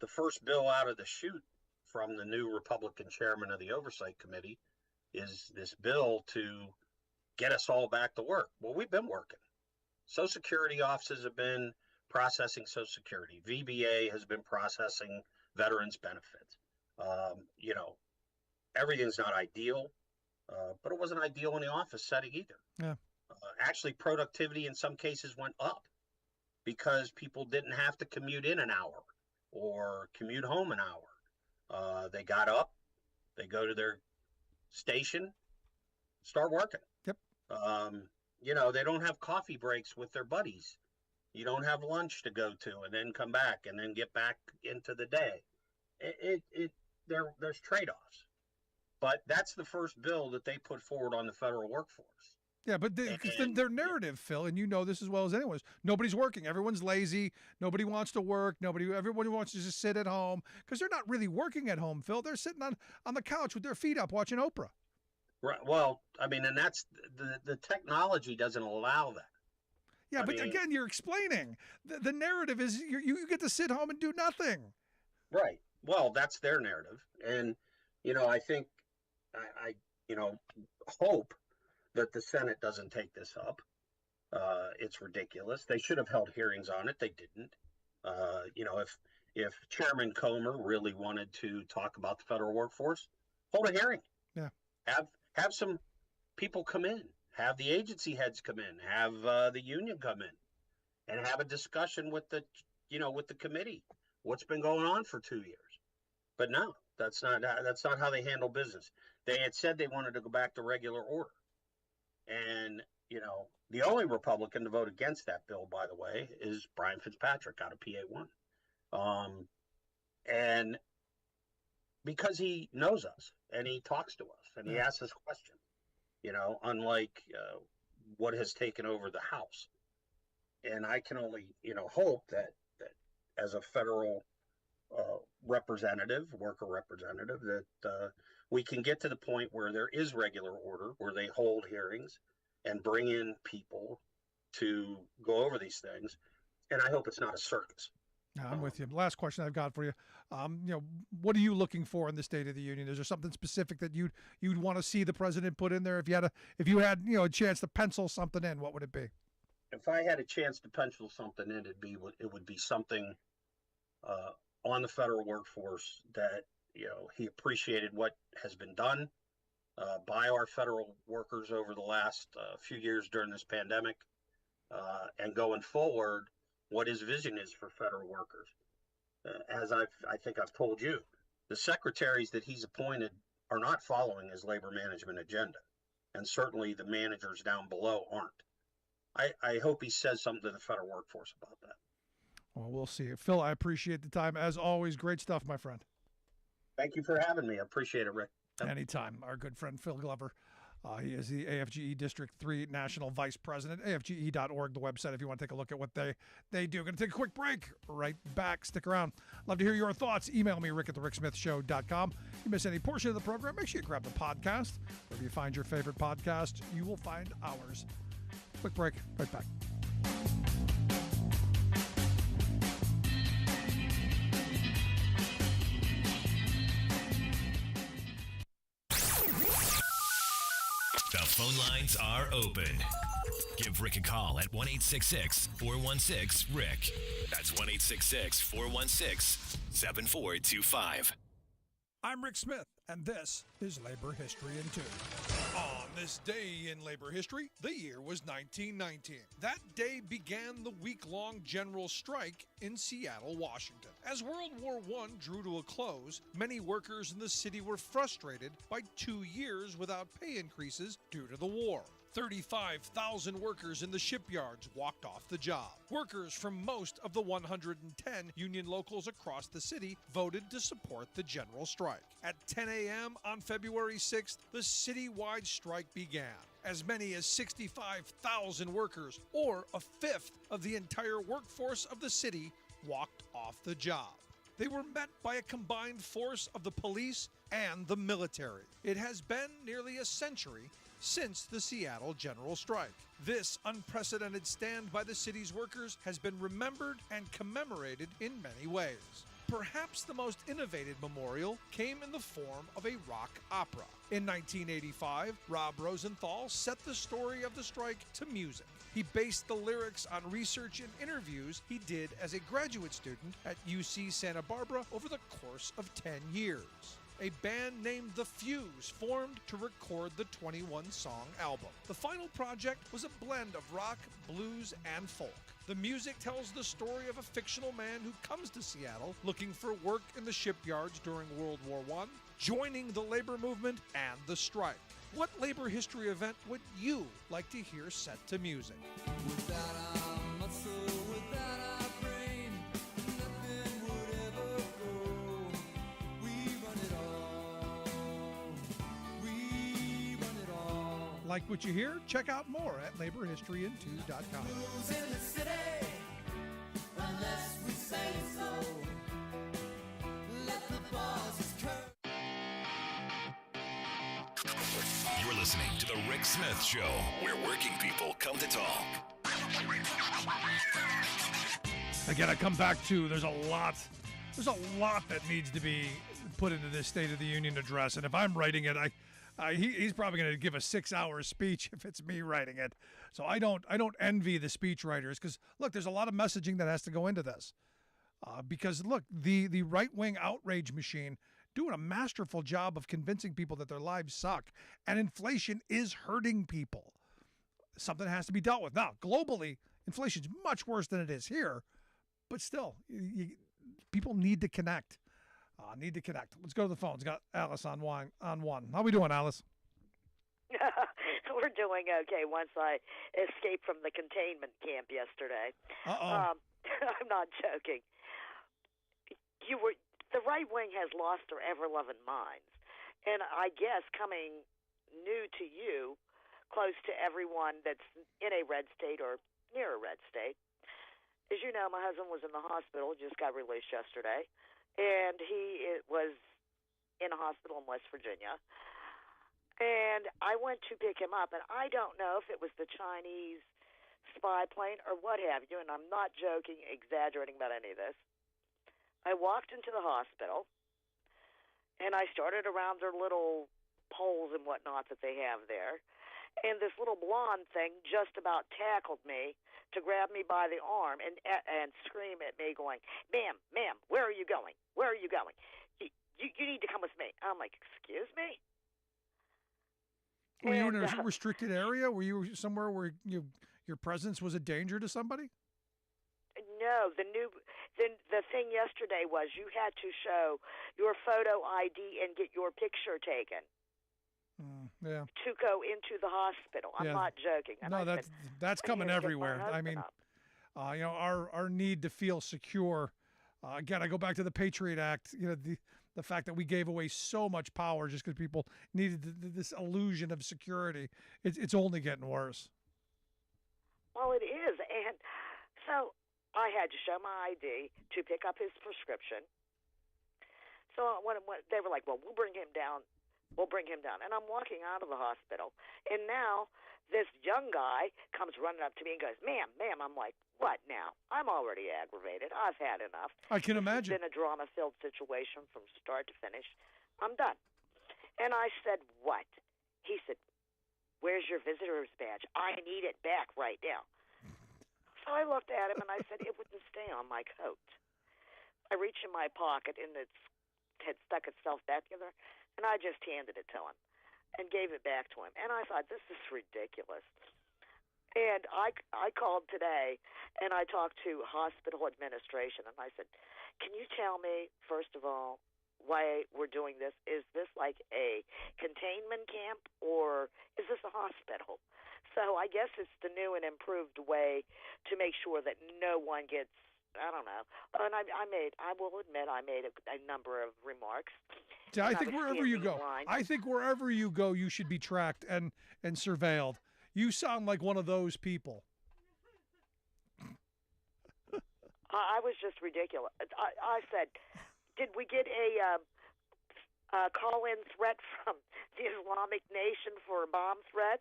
Speaker 4: the first bill out of the chute from the new Republican chairman of the Oversight Committee is this bill to get us all back to work. Well, we've been working. Social Security offices have been processing Social Security. VBA has been processing veterans benefits. Everything's not ideal, but it wasn't ideal in the office setting either.
Speaker 2: Yeah.
Speaker 4: Actually, productivity in some cases went up because people didn't have to commute in an hour or commute home an hour. They got up, they go to their station, start working.
Speaker 2: Yep.
Speaker 4: They don't have coffee breaks with their buddies. You don't have lunch to go to and then come back and then get back into the day. There's trade-offs. But that's the first bill that they put forward on the federal workforce.
Speaker 2: Yeah, but their narrative, Phil, and you know this as well as anyone, is nobody's working. Everyone's lazy. Nobody wants to work. Everybody wants to just sit at home because they're not really working at home, Phil. They're sitting on the couch with their feet up watching Oprah.
Speaker 4: Right. Well, I mean, and that's the technology doesn't allow that.
Speaker 2: Yeah, again, you're explaining. The narrative is you get to sit home and do nothing.
Speaker 4: Right. Well, that's their narrative. And, I think I hope that the Senate doesn't take this up. It's ridiculous. They should have held hearings on it. They didn't. if Chairman Comer really wanted to talk about the federal workforce, hold a hearing.
Speaker 2: Yeah.
Speaker 4: Have some people come in, have the agency heads come in, have the union come in, and have a discussion with the committee. What's been going on for 2 years? But no, that's not how they handle business. They had said they wanted to go back to regular order, and the only Republican to vote against that bill, by the way, is Brian Fitzpatrick out of PA1, and because he knows us and he talks to us and he asks us questions, unlike what has taken over the House. And I can only hope that as a federal worker representative, that we can get to the point where there is regular order, where they hold hearings and bring in people to go over these things. And I hope it's not a circus.
Speaker 2: I'm with you. Last question I've got for you. What are you looking for in the State of the Union? Is there something specific that you'd want to see the president put in there? If you had a chance to pencil something in, what would it be?
Speaker 4: If I had a chance to pencil something in, it would be something on the federal workforce that he appreciated what has been done by our federal workers over the last few years during this pandemic, and going forward, what his vision is for federal workers. As I think I've told you, the secretaries that he's appointed are not following his labor management agenda, and certainly the managers down below aren't. I hope he says something to the federal workforce about that.
Speaker 2: Well, we'll see. Phil, I appreciate the time. As always, great stuff, my friend.
Speaker 4: Thank you for having me. I appreciate it, Rick.
Speaker 2: Anytime. Our good friend Phil Glover. He is the AFGE District 3 National Vice President. AFGE.org, the website, if you want to take a look at what they do. Going to take a quick break. Right back. Stick around. Love to hear your thoughts. Email me, rick@thericksmithshow.com. If you miss any portion of the program, make sure you grab the podcast. Wherever you find your favorite podcast, you will find ours. Quick break. Right back.
Speaker 1: The phone lines are open. Give Rick a call at 1-866-416-RICK. That's 1-866-416-7425.
Speaker 2: I'm Rick Smith, and this is Labor History in 2. On this day in labor history, the year was 1919. That day began the week-long general strike in Seattle, Washington. As World War I drew to a close, many workers in the city were frustrated by 2 years without pay increases due to the war. 35,000 workers in the shipyards walked off the job. Workers from most of the 110 union locals across the city voted to support the general strike. At 10 a.m. on February 6th, the citywide strike began. As many as 65,000 workers, or a fifth of the entire workforce of the city, walked off the job. They were met by a combined force of the police and the military. It has been nearly a century since the Seattle General Strike. This unprecedented stand by the city's workers has been remembered and commemorated in many ways. Perhaps the most innovative memorial came in the form of a rock opera. In 1985, Rob Rosenthal set the story of the strike to music. He based the lyrics on research and interviews he did as a graduate student at UC Santa Barbara over the course of 10 years. A band named The Fuse formed to record the 21-song album. The final project was a blend of rock, blues, and folk. The music tells the story of a fictional man who comes to Seattle looking for work in the shipyards during World War I, joining the labor movement and the strike. What labor history event would you like to hear set to music?
Speaker 5: Without our muscle, without our brain, nothing would ever grow. We run it all. We run it all.
Speaker 2: Like what you hear? Check out more at laborhistoryin2.com.
Speaker 5: Who's in the city? Unless we say so. Let the bosses curse.
Speaker 1: You're listening to The Rick Smith Show, where working people come to talk.
Speaker 2: Again, I come back to there's a lot that needs to be put into this State of the Union address. And if I'm writing it, he's probably going to give a 6-hour speech if it's me writing it. So I don't envy the speech writers because, look, there's a lot of messaging that has to go into this. Because, look, the right-wing outrage machine doing a masterful job of convincing people that their lives suck, and inflation is hurting people. Something has to be dealt with. Now, globally, inflation's much worse than it is here, but still, people need to connect. Let's go to the phones. Got Alice on one. How we doing, Alice?
Speaker 6: We're doing okay once I escaped from the containment camp yesterday. I'm not joking. The right wing has lost their ever-loving minds. And I guess coming new to you, close to everyone that's in a red state or near a red state, as you know, my husband was in the hospital, just got released yesterday, and he was in a hospital in West Virginia. And I went to pick him up, and I don't know if it was the Chinese spy plane or what have you, and I'm not joking, exaggerating about any of this. I walked into the hospital, and I started around their little poles and whatnot that they have there, and this little blonde thing just about tackled me to grab me by the arm and scream at me going, ma'am, where are you going? Where are you going? You need to come with me. I'm like, excuse me?
Speaker 2: Were you in a restricted area? Were you somewhere where your presence was a danger to somebody?
Speaker 6: No, the thing yesterday was you had to show your photo ID and get your picture taken.
Speaker 2: Yeah.
Speaker 6: To go into the hospital. I'm not joking. And
Speaker 2: no, that's coming everywhere. I mean, our need to feel secure. Again, I go back to the Patriot Act. The fact that we gave away so much power just because people needed this illusion of security. It's only getting worse.
Speaker 6: Well, it is, and so I had to show my ID to pick up his prescription. So when they were like, "Well, we'll bring him down," and I'm walking out of the hospital, and now this young guy comes running up to me and goes, "Ma'am." I'm like, "What now? I'm already aggravated. I've had enough.
Speaker 2: I can imagine.
Speaker 6: It's been a drama-filled situation from start to finish. I'm done." And I said, "What?" He said, "Where's your visitor's badge? I need it back right now." So I looked at him and I said, "It wouldn't stay on my coat." I reached in my pocket and it had stuck itself back together, and I just handed it to him and gave it back to him. And I thought, this is ridiculous. And I called today and I talked to hospital administration and I said, "Can you tell me, first of all, why we're doing this? Is this like a containment camp or is this a hospital?" So I guess it's the new and improved way to make sure that no one gets, I don't know. And I will admit I made a number of remarks.
Speaker 2: See, I think wherever you go, you should be tracked and surveilled. You sound like one of those people.
Speaker 6: I was just ridiculous. I said, did we get a call-in threat from the Islamic Nation for a bomb threat?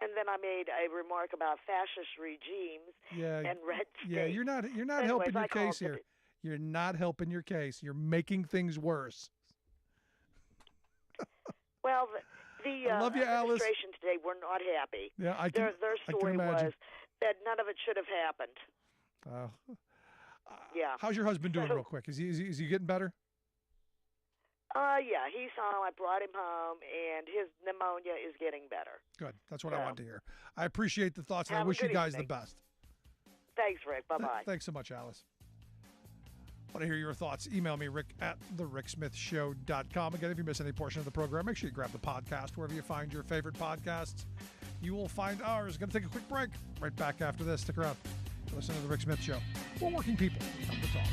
Speaker 6: And then I made a remark about fascist regimes and red states.
Speaker 2: Yeah, you're not helping your case here. You're not helping your case. You're making things worse.
Speaker 6: Well, the
Speaker 2: I love you, Alice.
Speaker 6: administration today were not happy.
Speaker 2: Yeah,
Speaker 6: their story was that none of it should have happened. Yeah.
Speaker 2: How's your husband doing, real quick? Is he getting better?
Speaker 6: Yeah, he's home. I brought him home, and his pneumonia is getting better.
Speaker 2: Good. That's what I wanted to hear. I appreciate the thoughts, and I
Speaker 6: Have a
Speaker 2: wish you
Speaker 6: good
Speaker 2: guys
Speaker 6: evening.
Speaker 2: the best.
Speaker 6: Thanks, Rick. Bye-bye.
Speaker 2: Thanks so much, Alice. Want to hear your thoughts? Email me, rick@thericksmithshow.com. Again, if you miss any portion of the program, make sure you grab the podcast wherever you find your favorite podcasts. You will find ours. Going to take a quick break. Right back after this. Stick around. Listen to The Rick Smith Show. We're working people. Come to talk.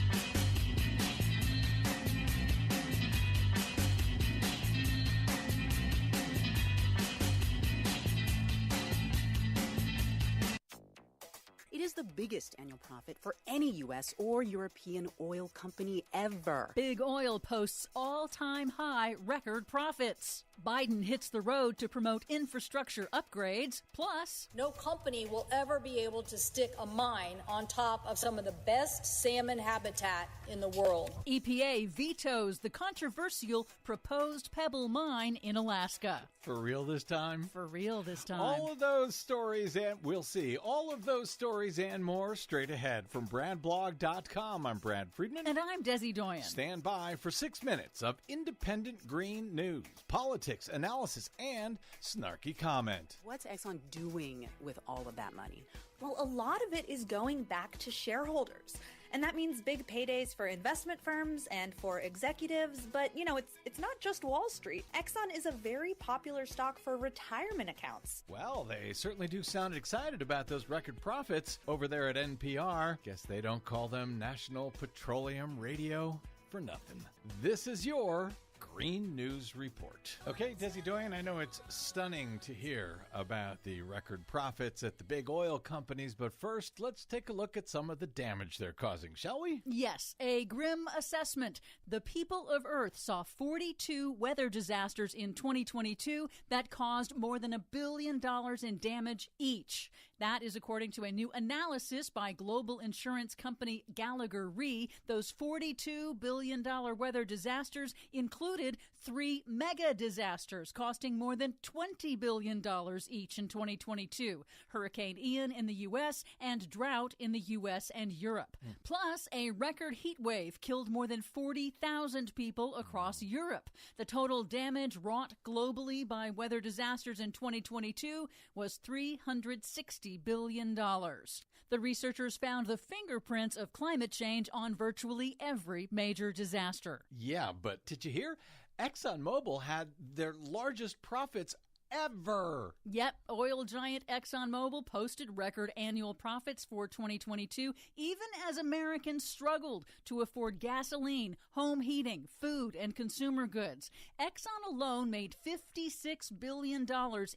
Speaker 7: It is the biggest annual profit for any U.S. or European oil company ever.
Speaker 8: Big Oil posts all-time high record profits. Biden hits the road to promote infrastructure upgrades. Plus,
Speaker 9: no company will ever be able to stick a mine on top of some of the best salmon habitat in the world.
Speaker 8: EPA vetoes the controversial proposed Pebble mine in Alaska.
Speaker 10: For real this time?
Speaker 8: For real this time.
Speaker 10: All of those stories, and we'll see, all of those stories and more straight ahead from BradBlog.com. I'm Brad Friedman.
Speaker 8: And I'm Desi Doyen.
Speaker 10: Stand by for 6 minutes of independent green news, politics, analysis, and snarky comment.
Speaker 7: What's Exxon doing with all of that money?
Speaker 11: Well, a lot of it is going back to shareholders. And that means big paydays for investment firms and for executives. But, it's not just Wall Street. Exxon is a very popular stock for retirement accounts.
Speaker 10: Well, they certainly do sound excited about those record profits over there at NPR. Guess they don't call them National Petroleum Radio for nothing. This is your Green News Report. Okay, Desi Doyen, I know it's stunning to hear about the record profits at the big oil companies, but first, let's take a look at some of the damage they're causing, shall we?
Speaker 8: Yes, a grim assessment. The people of Earth saw 42 weather disasters in 2022 that caused more than $1 billion in damage each. That is according to a new analysis by global insurance company Gallagher Re. Those $42 billion weather disasters included 3 mega disasters costing more than $20 billion each in 2022. Hurricane Ian in the U.S. and drought in the U.S. and Europe. Plus, a record heat wave killed more than 40,000 people across Europe. The total damage wrought globally by weather disasters in 2022 was $360 billion. The researchers found the fingerprints of climate change on virtually every major disaster.
Speaker 10: Yeah, but did you hear? ExxonMobil had their largest profits ever.
Speaker 8: Yep, oil giant ExxonMobil posted record annual profits for 2022, even as Americans struggled to afford gasoline, home heating, food, and consumer goods. Exxon alone made $56 billion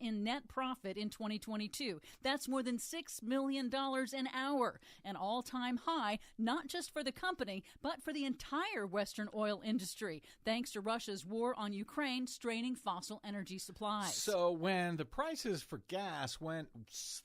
Speaker 8: in net profit in 2022. That's more than $6 million an hour, an all-time high, not just for the company, but for the entire Western oil industry, thanks to Russia's war on Ukraine straining fossil energy supplies.
Speaker 10: So when the prices for gas went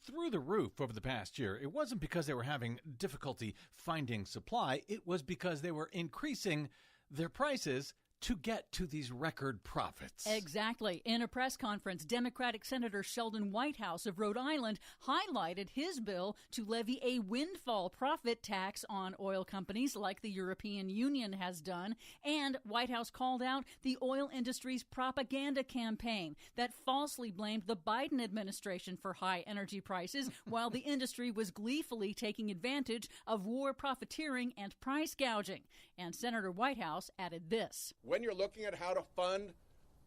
Speaker 10: through the roof over the past year, it wasn't because they were having difficulty finding supply. It was because they were increasing their prices to get to these record profits.
Speaker 8: Exactly. In a press conference, Democratic Senator Sheldon Whitehouse of Rhode Island highlighted his bill to levy a windfall profit tax on oil companies like the European Union has done. And Whitehouse called out the oil industry's propaganda campaign that falsely blamed the Biden administration for high energy prices while the industry was gleefully taking advantage of war profiteering and price gouging. And Senator Whitehouse added this.
Speaker 12: When you're looking at how to fund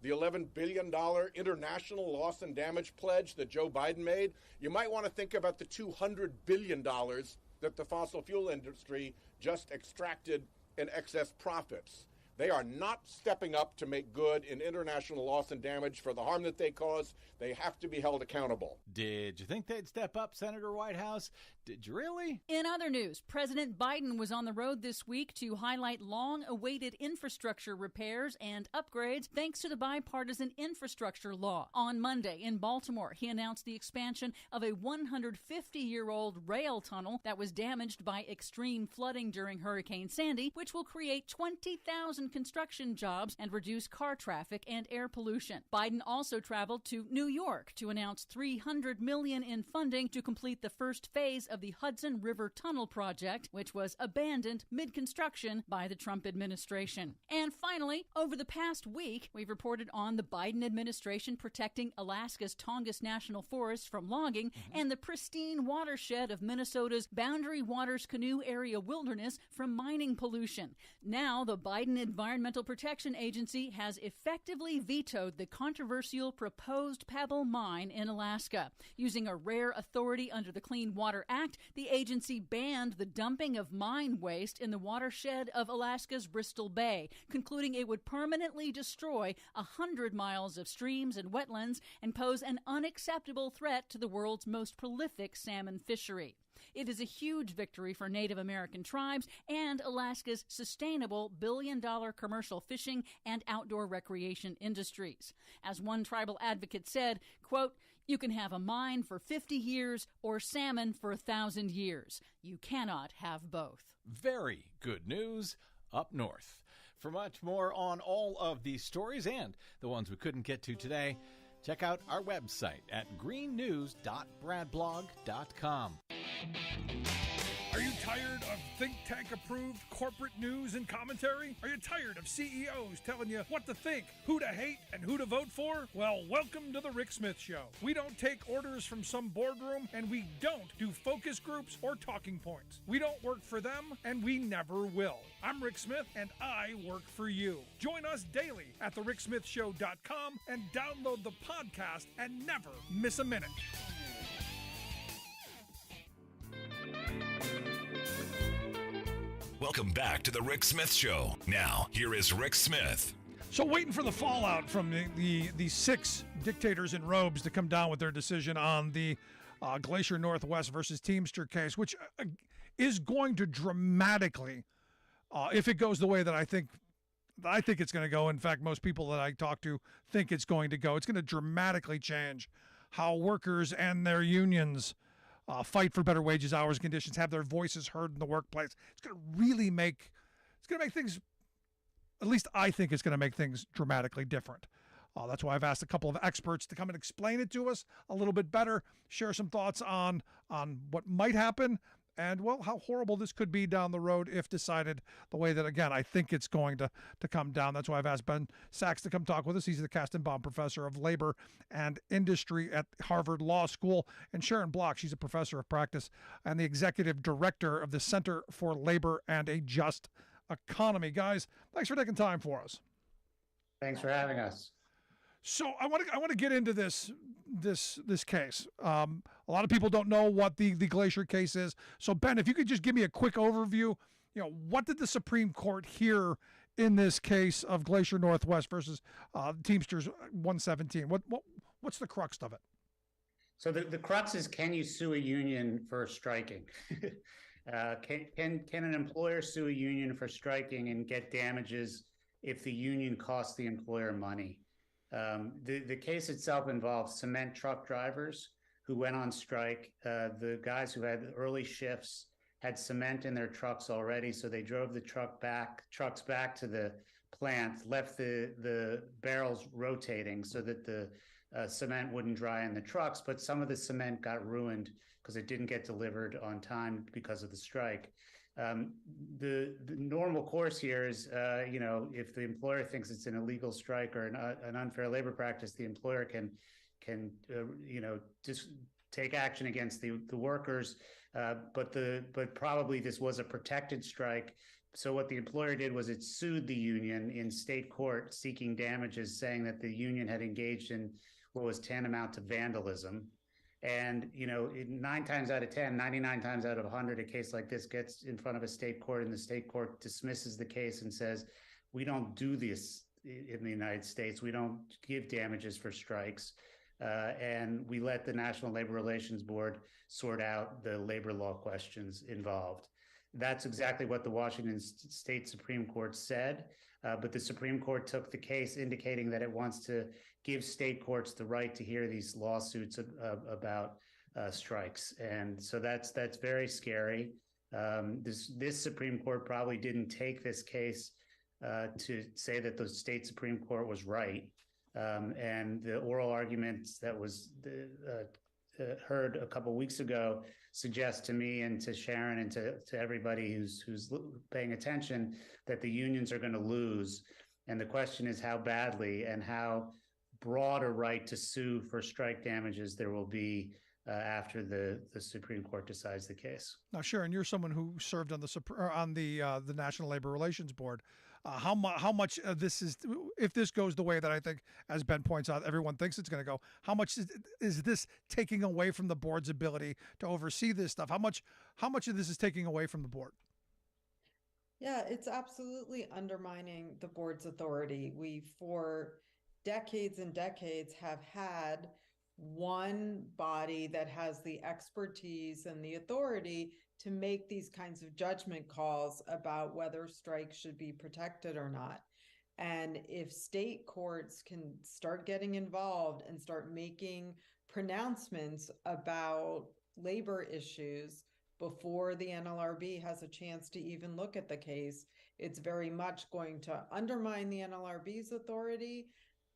Speaker 12: the $11 billion international loss and damage pledge that Joe Biden made, you might want to think about the $200 billion that the fossil fuel industry just extracted in excess profits. They are not stepping up to make good in international loss and damage for the harm that they cause. They have to be held accountable.
Speaker 10: Did you think they'd step up, Senator Whitehouse? Did you really?
Speaker 8: In other news, President Biden was on the road this week to highlight long-awaited infrastructure repairs and upgrades thanks to the bipartisan infrastructure law. On Monday in Baltimore, he announced the expansion of a 150-year-old rail tunnel that was damaged by extreme flooding during Hurricane Sandy, which will create 20,000 construction jobs and reduce car traffic and air pollution. Biden also traveled to New York to announce $300 million in funding to complete the first phase of the Hudson River Tunnel project, which was abandoned mid-construction by the Trump administration. And finally, over the past week, we've reported on the Biden administration protecting Alaska's Tongass National Forest from logging and the pristine watershed of Minnesota's Boundary Waters Canoe Area Wilderness from mining pollution. Now, the Biden Environmental Protection Agency has effectively vetoed the controversial proposed Pebble mine in Alaska. Using a rare authority under the Clean Water Act, the agency banned the dumping of mine waste in the watershed of Alaska's Bristol Bay, concluding it would permanently destroy 100 miles of streams and wetlands and pose an unacceptable threat to the world's most prolific salmon fishery. It is a huge victory for Native American tribes and Alaska's sustainable billion-dollar commercial fishing and outdoor recreation industries. As one tribal advocate said, quote, "You can have a mine for 50 years or salmon for 1,000 years. You cannot have both."
Speaker 10: Very good news up north. For much more on all of these stories and the ones we couldn't get to today, Check out our website at greennews.bradblog.com.
Speaker 2: Are you tired of think tank approved corporate news and commentary? Are you tired of CEOs telling you what to think, who to hate, and who to vote for? Well, welcome to the Rick Smith Show. We don't take orders from some boardroom, and we don't do focus groups or talking points. We don't work for them, and we never will. I'm Rick Smith, and I work for you. Join us daily at thericksmithshow.com and download the podcast and never miss a minute.
Speaker 1: Welcome back to the Rick Smith Show. Now, here is Rick Smith.
Speaker 2: So waiting for the fallout from the six dictators in robes to come down with their decision on the Glacier Northwest versus Teamster case, which is going to dramatically, if it goes the way that I think it's going to go. In fact, most people that I talk to think it's going to go. It's going to dramatically change how workers and their unions fight for better wages, hours, and conditions, have their voices heard in the workplace. It's going to really make things, at least I think it's going to make things dramatically different. That's why I've asked a couple of experts to come and explain it to us a little bit better, share some thoughts on what might happen, and, well, how horrible this could be down the road if decided the way that, again, I think it's going to come down. That's why I've asked Ben Sachs to come talk with us. He's the Kastenbaum Professor of Labor and Industry at Harvard Law School. And Sharon Block, she's a professor of practice and the executive director of the Center for Labor and a Just Economy. Guys, thanks for taking time for us.
Speaker 13: Thanks for having us.
Speaker 2: So I want to get into this case. A lot of people don't know what the Glacier case is. So Ben, if you could just give me a quick overview, what did the Supreme Court hear in this case of Glacier Northwest versus Teamsters 117? What's the crux of it?
Speaker 13: So the crux is, can you sue a union for striking? Can an employer sue a union for striking and get damages if the union costs the employer money? The case itself involves cement truck drivers who went on strike. The guys who had early shifts had cement in their trucks already, so they drove the trucks back to the plant, left the barrels rotating so that the cement wouldn't dry in the trucks, but some of the cement got ruined because it didn't get delivered on time because of the strike. The normal course here is, if the employer thinks it's an illegal strike or an unfair labor practice, the employer can just take action against the workers. But probably this was a protected strike. So what the employer did was it sued the union in state court, seeking damages, saying that the union had engaged in what was tantamount to vandalism. And, 9 times out of 10, 99 times out of 100, a case like this gets in front of a state court, and the state court dismisses the case and says, we don't do this in the United States. We don't give damages for strikes. And we let the National Labor Relations Board sort out the labor law questions involved. That's exactly what the Washington State Supreme Court said. But the Supreme Court took the case, indicating that it wants to give state courts the right to hear these lawsuits about strikes. And so that's very scary. This Supreme Court probably didn't take this case to say that the state Supreme Court was right. And the oral arguments that was heard a couple weeks ago suggest to me and to Sharon and to everybody who's paying attention that the unions are going to lose. And the question is how badly and how broad a right to sue for strike damages there will be after the Supreme Court decides the case.
Speaker 2: Now, Sharon, you're someone who served on the National Labor Relations Board. How much this is, if this goes the way that I think, as Ben points out, everyone thinks it's going to go, how much is this taking away from the board's ability to oversee this stuff? How much of this is taking away from the board?
Speaker 14: Yeah, it's absolutely undermining the board's authority. We, for decades and decades, have had one body that has the expertise and the authority to make these kinds of judgment calls about whether strikes should be protected or not. And if state courts can start getting involved and start making pronouncements about labor issues before the NLRB has a chance to even look at the case, it's very much going to undermine the NLRB's authority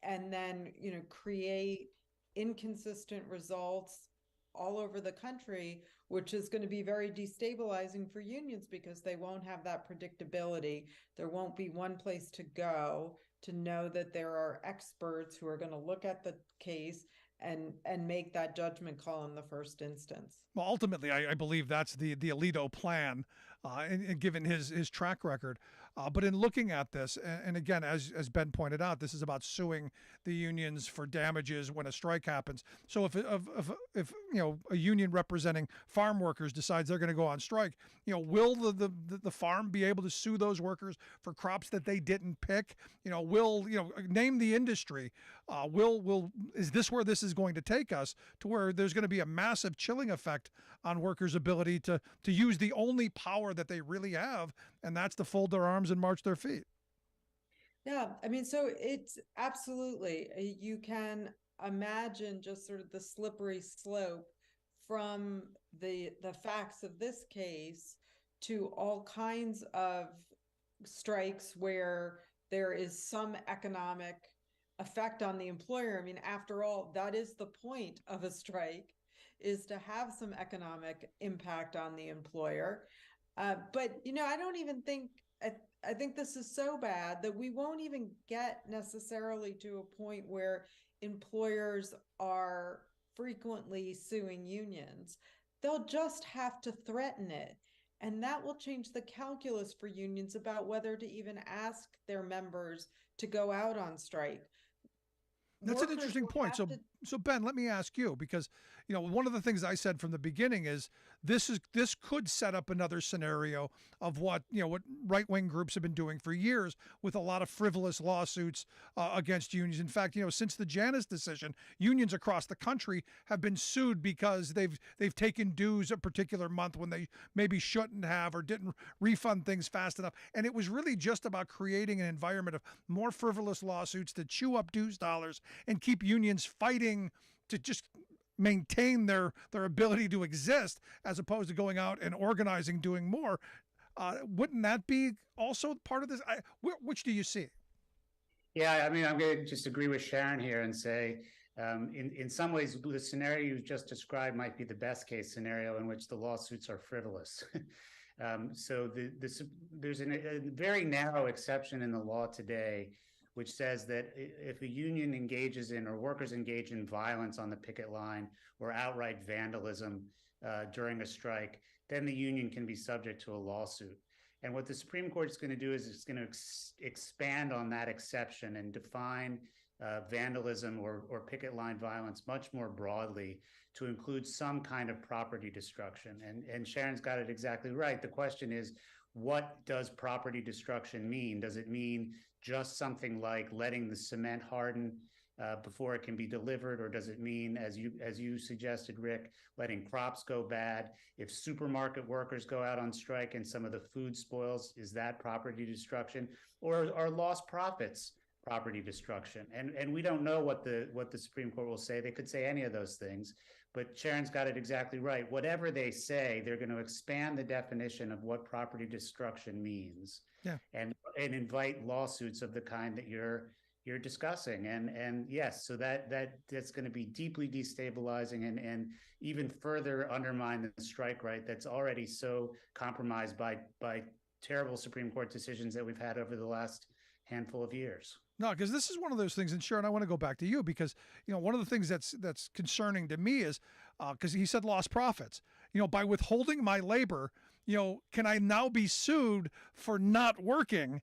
Speaker 14: and then, create inconsistent results all over the country, which is going to be very destabilizing for unions because they won't have that predictability. There won't be one place to go to know that there are experts who are going to look at the case and make that judgment call in the first instance.
Speaker 2: Well, ultimately, I believe that's the Alito plan, and given his track record. But in looking at this, and again, as Ben pointed out, this is about suing the unions for damages when a strike happens. So if a union representing farm workers decides they're going to go on strike, will the farm be able to sue those workers for crops that they didn't pick? Will name the industry? Is this where this is going to take us, to where there's going to be a massive chilling effect on workers' ability to use the only power that they really have, and that's to fold their arms and march their feet?
Speaker 14: Yeah, I mean, so it's absolutely, you can imagine just sort of the slippery slope from the facts of this case to all kinds of strikes where there is some economic effect on the employer. I mean, after all, that is the point of a strike, is to have some economic impact on the employer. But I don't even think, I think this is so bad that we won't even get necessarily to a point where employers are frequently suing unions. They'll just have to threaten it. And that will change the calculus for unions about whether to even ask their members to go out on strike.
Speaker 2: That's an interesting point. So Ben, let me ask you, because one of the things I said from the beginning is this could set up another scenario of what right-wing groups have been doing for years with a lot of frivolous lawsuits against unions. In fact, since the Janus decision, unions across the country have been sued because they've taken dues a particular month when they maybe shouldn't have, or didn't refund things fast enough. And it was really just about creating an environment of more frivolous lawsuits to chew up dues dollars and keep unions fighting to just maintain their ability to exist, as opposed to going out and organizing, doing more. Wouldn't that be also part of this? Which do you see?
Speaker 13: Yeah, I mean, I'm going to just agree with Sharon here and say, in some ways, the scenario you just described might be the best case scenario, in which the lawsuits are frivolous. So there's a very narrow exception in the law today, which says that if a union engages in, or workers engage in, violence on the picket line or outright vandalism during a strike, then the union can be subject to a lawsuit. And what the Supreme Court is going to do is it's going to expand on that exception and define vandalism or picket line violence much more broadly, to include some kind of property destruction. And Sharon's got it exactly right. The question is, what does property destruction mean? Does it mean just something like letting the cement harden before it can be delivered, or does it mean, as you suggested, Rick, letting crops go bad? If supermarket workers go out on strike and some of the food spoils, is that property destruction, or are lost profits property destruction? And we don't know what the Supreme Court will say. They could say any of those things, but Sharon's got it exactly right. Whatever they say, they're going to expand the definition of what property destruction means, and invite lawsuits of the kind that you're discussing. And yes, so that's going to be deeply destabilizing and even further undermine the strike right that's already so compromised by terrible Supreme Court decisions that we've had over the last handful of years.
Speaker 2: No, because this is one of those things, and Sharon, I want to go back to you, because one of the things that's concerning to me is because he said lost profits. By withholding my labor, can I now be sued for not working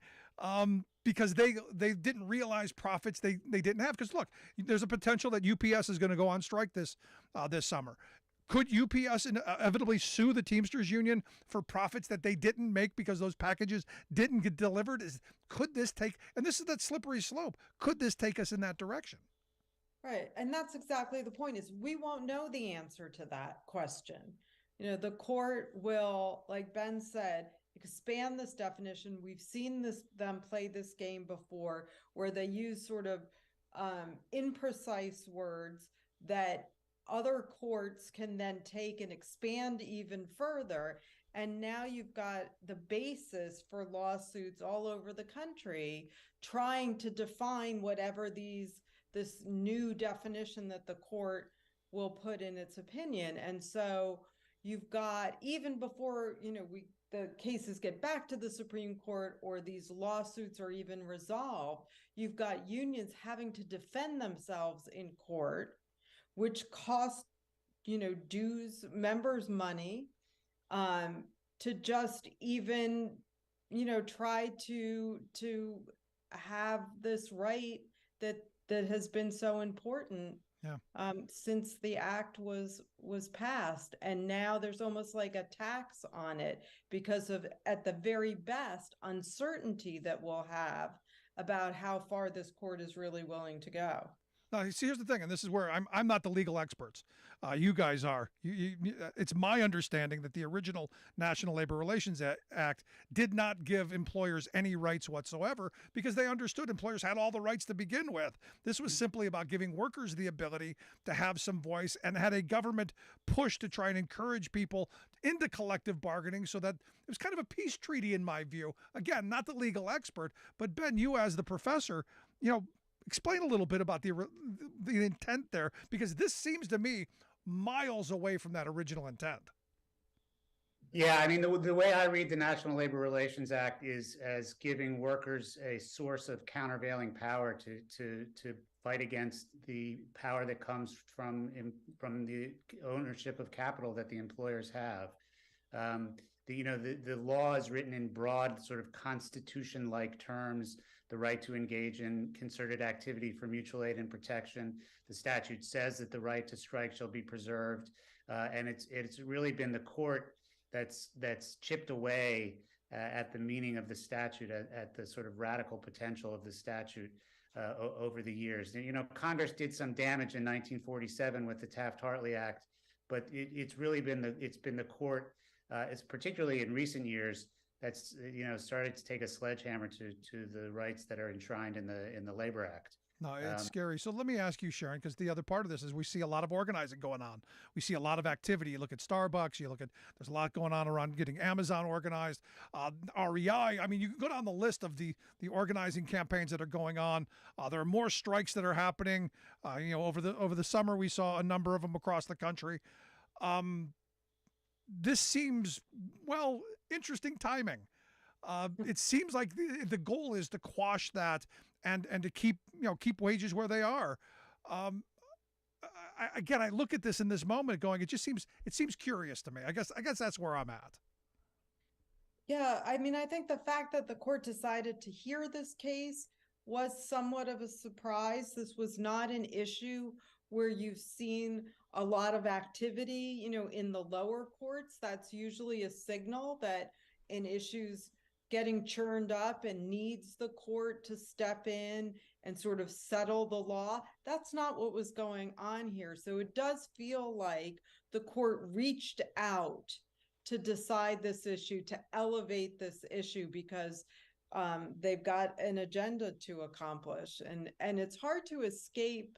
Speaker 2: because they didn't realize profits they didn't have? Because look, there's a potential that UPS is going to go on strike this summer. Could UPS inevitably sue the Teamsters Union for profits that they didn't make because those packages didn't get delivered? Could this take, and this is that slippery slope, could this take us in that direction?
Speaker 14: Right. And that's exactly the point, is we won't know the answer to that question. The court will, like Ben said, expand this definition. We've seen them play this game before, where they use sort of imprecise words that other courts can then take and expand even further. And now you've got the basis for lawsuits all over the country trying to define whatever this new definition that the court will put in its opinion. And so you've got, even before, the cases get back to the Supreme Court or these lawsuits are even resolved, you've got unions having to defend themselves in court, which costs, dues members money, to just even, try to have this right that has been so important since the act was passed. And now there's almost like a tax on it because of, at the very best, uncertainty that we'll have about how far this court is really willing to go.
Speaker 2: Now, see, here's the thing, and this is where I'm not the legal experts. You guys are. It's my understanding that the original National Labor Relations Act did not give employers any rights whatsoever because they understood employers had all the rights to begin with. This was simply about giving workers the ability to have some voice and had a government push to try and encourage people into collective bargaining so that it was kind of a peace treaty in my view. Again, not the legal expert, but Ben, you as the professor, explain a little bit about the intent there, because this seems to me miles away from that original intent.
Speaker 13: Yeah, I mean, the way I read the National Labor Relations Act is as giving workers a source of countervailing power to fight against the power that comes from the ownership of capital that the employers have. The law is written in broad sort of constitution-like terms. The right to engage in concerted activity for mutual aid and protection. The statute says that the right to strike shall be preserved, and it's really been the court that's chipped away at the meaning of the statute, at the sort of radical potential of the statute over the years. Congress did some damage in 1947 with the Taft-Hartley Act, but it's been the court, it's particularly in recent years, that's started to take a sledgehammer to the rights that are enshrined in the Labor Act.
Speaker 2: No, it's scary. So let me ask you, Sharon, because the other part of this is we see a lot of organizing going on. We see a lot of activity. You look at Starbucks, there's a lot going on around getting Amazon organized, REI. I mean, you can go down the list of the organizing campaigns that are going on. There are more strikes that are happening. Over the summer, we saw a number of them across the country. This seems, interesting timing. It seems like the goal is to quash that and to keep wages where they are. I look at this in this moment going, it seems curious to me. I guess that's where I'm at.
Speaker 14: Yeah, I mean, I think the fact that the court decided to hear this case was somewhat of a surprise. This was not an issue where you've seen a lot of activity, in the lower courts. That's usually a signal that an issue's getting churned up and needs the court to step in and sort of settle the law. That's not what was going on here. So it does feel like the court reached out to decide this issue, to elevate this issue, because they've got an agenda to accomplish. And it's hard to escape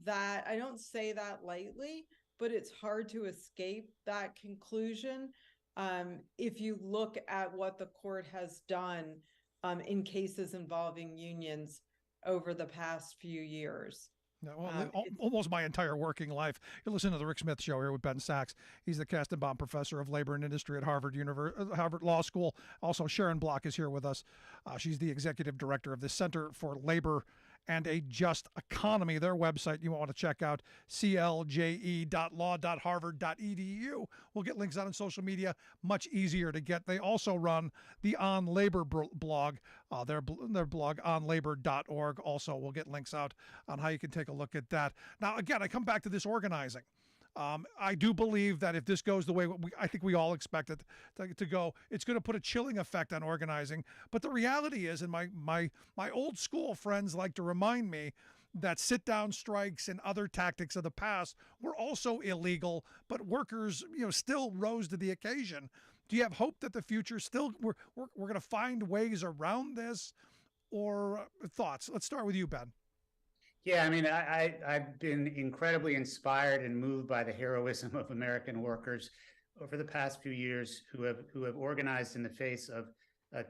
Speaker 14: that. I don't say that lightly, but it's hard to escape that conclusion if you look at what the court has done in cases involving unions over the past few years.
Speaker 2: No, almost my entire working life. You're listening to the Rick Smith Show here with Ben Sachs. He's the Kastenbaum Professor of Labor and Industry at Harvard Law School. Also, Sharon Block is here with us. She's the Executive Director of the Center for Labor and a Just Economy. Their website you want to check out, clje.law.harvard.edu. We'll get links out on social media, much easier to get. They also run the On Labor blog, their blog onlabor.org. Also, we'll get links out on how you can take a look at that. Now, again, I come back to this organizing. I do believe that if this goes the way I think we all expect it to go, it's going to put a chilling effect on organizing. But the reality is, and my old school friends like to remind me, that sit-down strikes and other tactics of the past were also illegal, but workers, still rose to the occasion. Do you have hope that the future still we're going to find ways around this, or thoughts? Let's start with you, Ben.
Speaker 13: Yeah, I mean, I've been incredibly inspired and moved by the heroism of American workers. over the past few years who have organized in the face of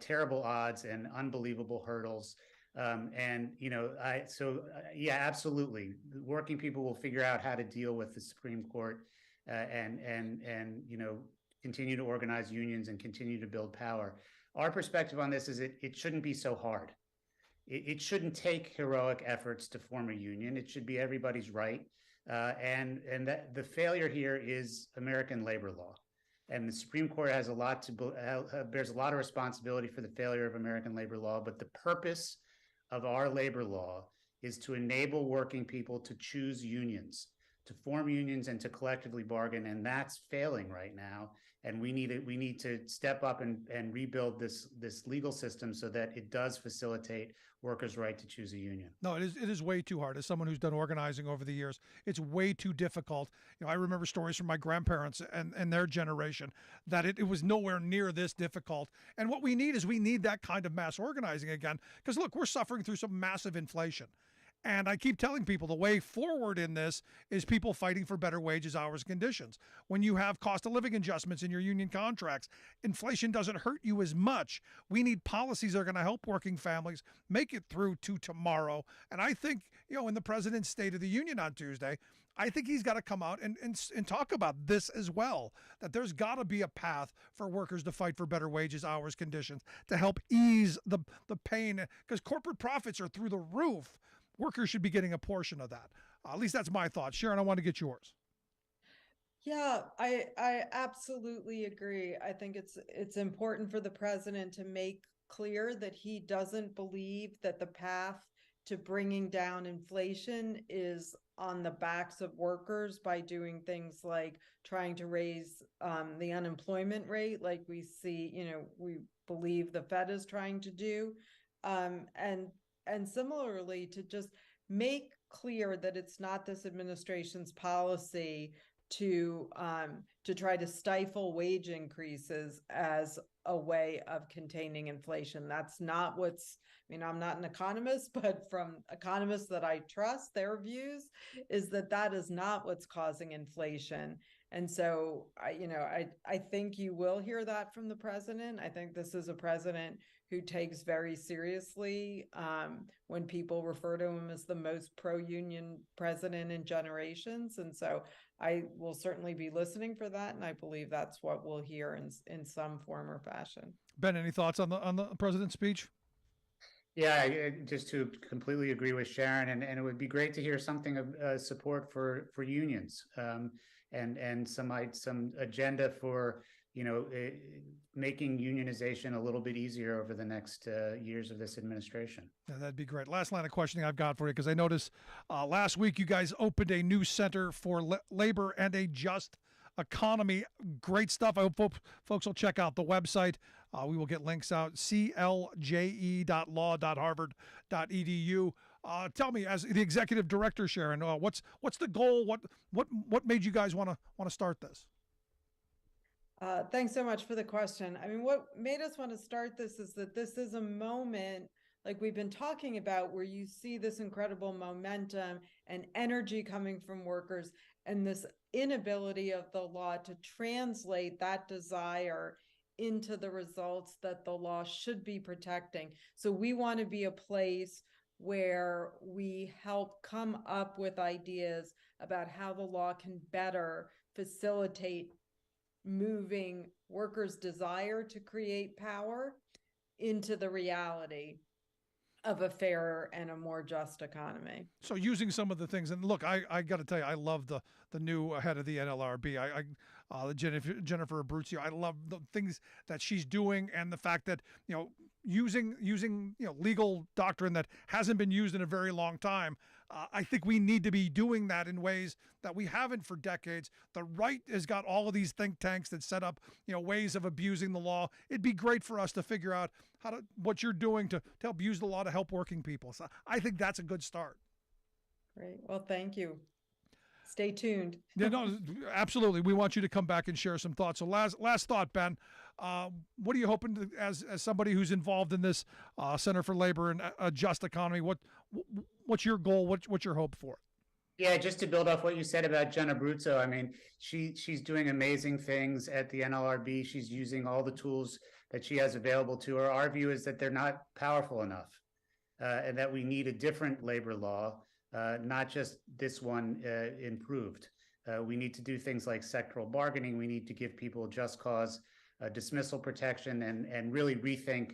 Speaker 13: terrible odds and unbelievable hurdles. Yeah, absolutely. Working people will figure out how to deal with the Supreme Court and continue to organize unions and continue to build power. Our perspective on this is it shouldn't be so hard. It shouldn't take heroic efforts to form a union. It should be everybody's right. And that the failure here is American labor law. And the Supreme Court has bears a lot of responsibility for the failure of American labor law. But the purpose of our labor law is to enable working people to choose unions, to form unions and to collectively bargain. And that's failing right now. And we need to step up and rebuild this legal system so that it does facilitate workers' right to choose a union.
Speaker 2: No, it is way too hard. As someone who's done organizing over the years, it's way too difficult. I remember stories from my grandparents and their generation that it was nowhere near this difficult. And what we need that kind of mass organizing again. Because look, we're suffering through some massive inflation. And I keep telling people the way forward in this is people fighting for better wages, hours, conditions. When you have cost of living adjustments in your union contracts, inflation doesn't hurt you as much. We need policies that are going to help working families make it through to tomorrow. And I think, in the president's State of the Union on Tuesday, I think he's got to come out and talk about this as well, that there's got to be a path for workers to fight for better wages, hours, conditions, to help ease the pain, because corporate profits are through the roof. Workers should be getting a portion of that. At least that's my thought. Sharon, I want to get yours.
Speaker 14: Yeah, I absolutely agree. I think it's important for the president to make clear that he doesn't believe that the path to bringing down inflation is on the backs of workers by doing things like trying to raise the unemployment rate, like we see, we believe the Fed is trying to do. And similarly, to just make clear that it's not this administration's policy to try to stifle wage increases as a way of containing inflation. That's not I'm not an economist, but from economists that I trust, their views is that is not what's causing inflation. And so, I think you will hear that from the president. I think this is a president who takes very seriously when people refer to him as the most pro-union president in generations. And so I will certainly be listening for that. And I believe that's what we'll hear in some form or fashion.
Speaker 2: Ben, any thoughts on the president's speech?
Speaker 13: Yeah, just to completely agree with Sharon, and it would be great to hear something of support for unions and some agenda for making unionization a little bit easier over the next years of this administration.
Speaker 2: Yeah, that'd be great. Last line of questioning I've got for you, because I noticed last week you guys opened a new center for labor and a just economy. Great stuff. I hope folks will check out the website. We will get links out, clje.law.harvard.edu. Tell me, as the executive director, Sharon, what's the goal? What made you guys want to start this?
Speaker 14: Thanks so much for the question. I mean, what made us want to start this is that this is a moment, like we've been talking about, where you see this incredible momentum and energy coming from workers, and this inability of the law to translate that desire into the results that the law should be protecting. So we want to be a place where we help come up with ideas about how the law can better facilitate moving workers' desire to create power into the reality of a fairer and a more just economy.
Speaker 2: So using some of the things, and look, I got to tell you, I love the new head of the NLRB. Jennifer Abruzzo. I love the things that she's doing, and the fact that using legal doctrine that hasn't been used in a very long time. I think we need to be doing that in ways that we haven't for decades. The right has got all of these think tanks that set up ways of abusing the law. It'd be great for us to figure out what you're doing to help use the law to help working people. So I think that's a good start.
Speaker 14: Great. Well, thank you. Stay tuned.
Speaker 2: Yeah, no, absolutely. We want you to come back and share some thoughts. So last thought, Ben, what are you hoping to, as somebody who's involved in this Center for Labor and a Just Economy, what's your goal? What's your hope for it?
Speaker 13: Yeah, just to build off what you said about Jenna Bruzzo, I mean, she's doing amazing things at the NLRB. She's using all the tools that she has available to her. Our view is that they're not powerful enough, and that we need a different labor law, not just this one improved. We need to do things like sectoral bargaining. We need to give people just cause dismissal protection and really rethink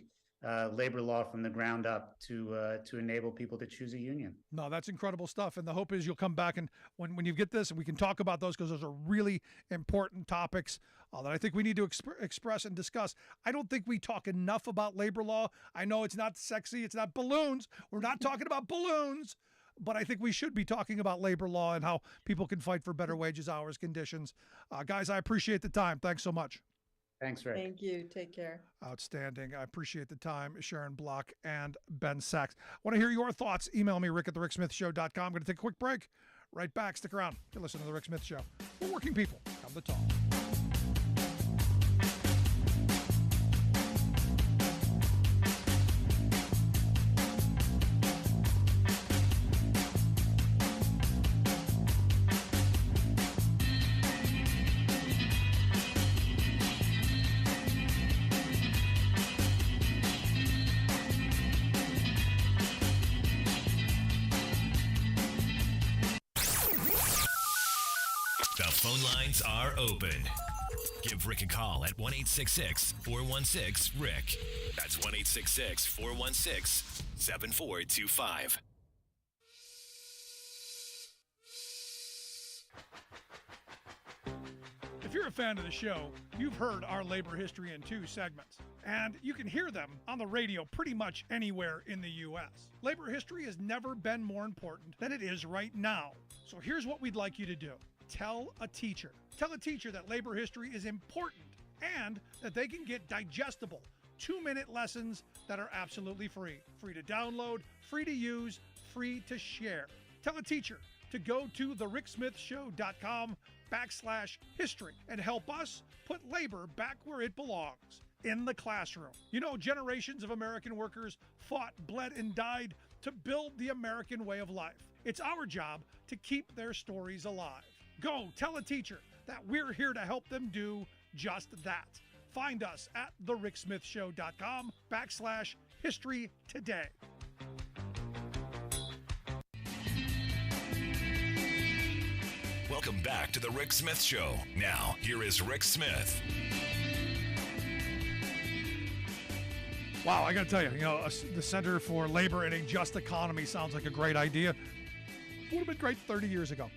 Speaker 13: labor law from the ground up to enable people to choose a union.
Speaker 2: No, that's incredible stuff. And the hope is you'll come back and when you get this, and we can talk about those because those are really important topics that I think we need to express and discuss. I don't think we talk enough about labor law. I know it's not sexy. It's not balloons. We're not talking about balloons. But I think we should be talking about labor law and how people can fight for better wages, hours, conditions. Guys, I appreciate the time. Thanks so much.
Speaker 13: Thanks, Rick.
Speaker 14: Thank you. Take care.
Speaker 2: Outstanding. I appreciate the time, Sharon Block and Ben Sachs. Want to hear your thoughts? Email me, rick@thericksmithshow.com. I'm going to take a quick break. Right back. Stick around. You're listening to The Rick Smith Show. We're working people. Come to talk.
Speaker 1: Phone lines are open. Give Rick a call at 1-866-416-RICK. That's 1-866-416-7425.
Speaker 2: If you're a fan of the show, you've heard our labor history in 2 segments, and you can hear them on the radio pretty much anywhere in the U.S. Labor history has never been more important than it is right now. So here's what we'd like you to do. Tell a teacher. Tell a teacher that labor history is important and that they can get digestible 2-minute lessons that are absolutely free. Free to download, free to use, free to share. Tell a teacher to go to thericksmithshow.com/history and help us put labor back where it belongs, in the classroom. You know, generations of American workers fought, bled, and died to build the American way of life. It's our job to keep their stories alive. Go tell a teacher that we're here to help them do just that. Find us at thericksmithshow.com/history today.
Speaker 1: Welcome back to The Rick Smith Show. Now, here is Rick Smith.
Speaker 2: Wow, I got to tell you, the Center for Labor and a Just Economy sounds like a great idea. Would have been great 30 years ago.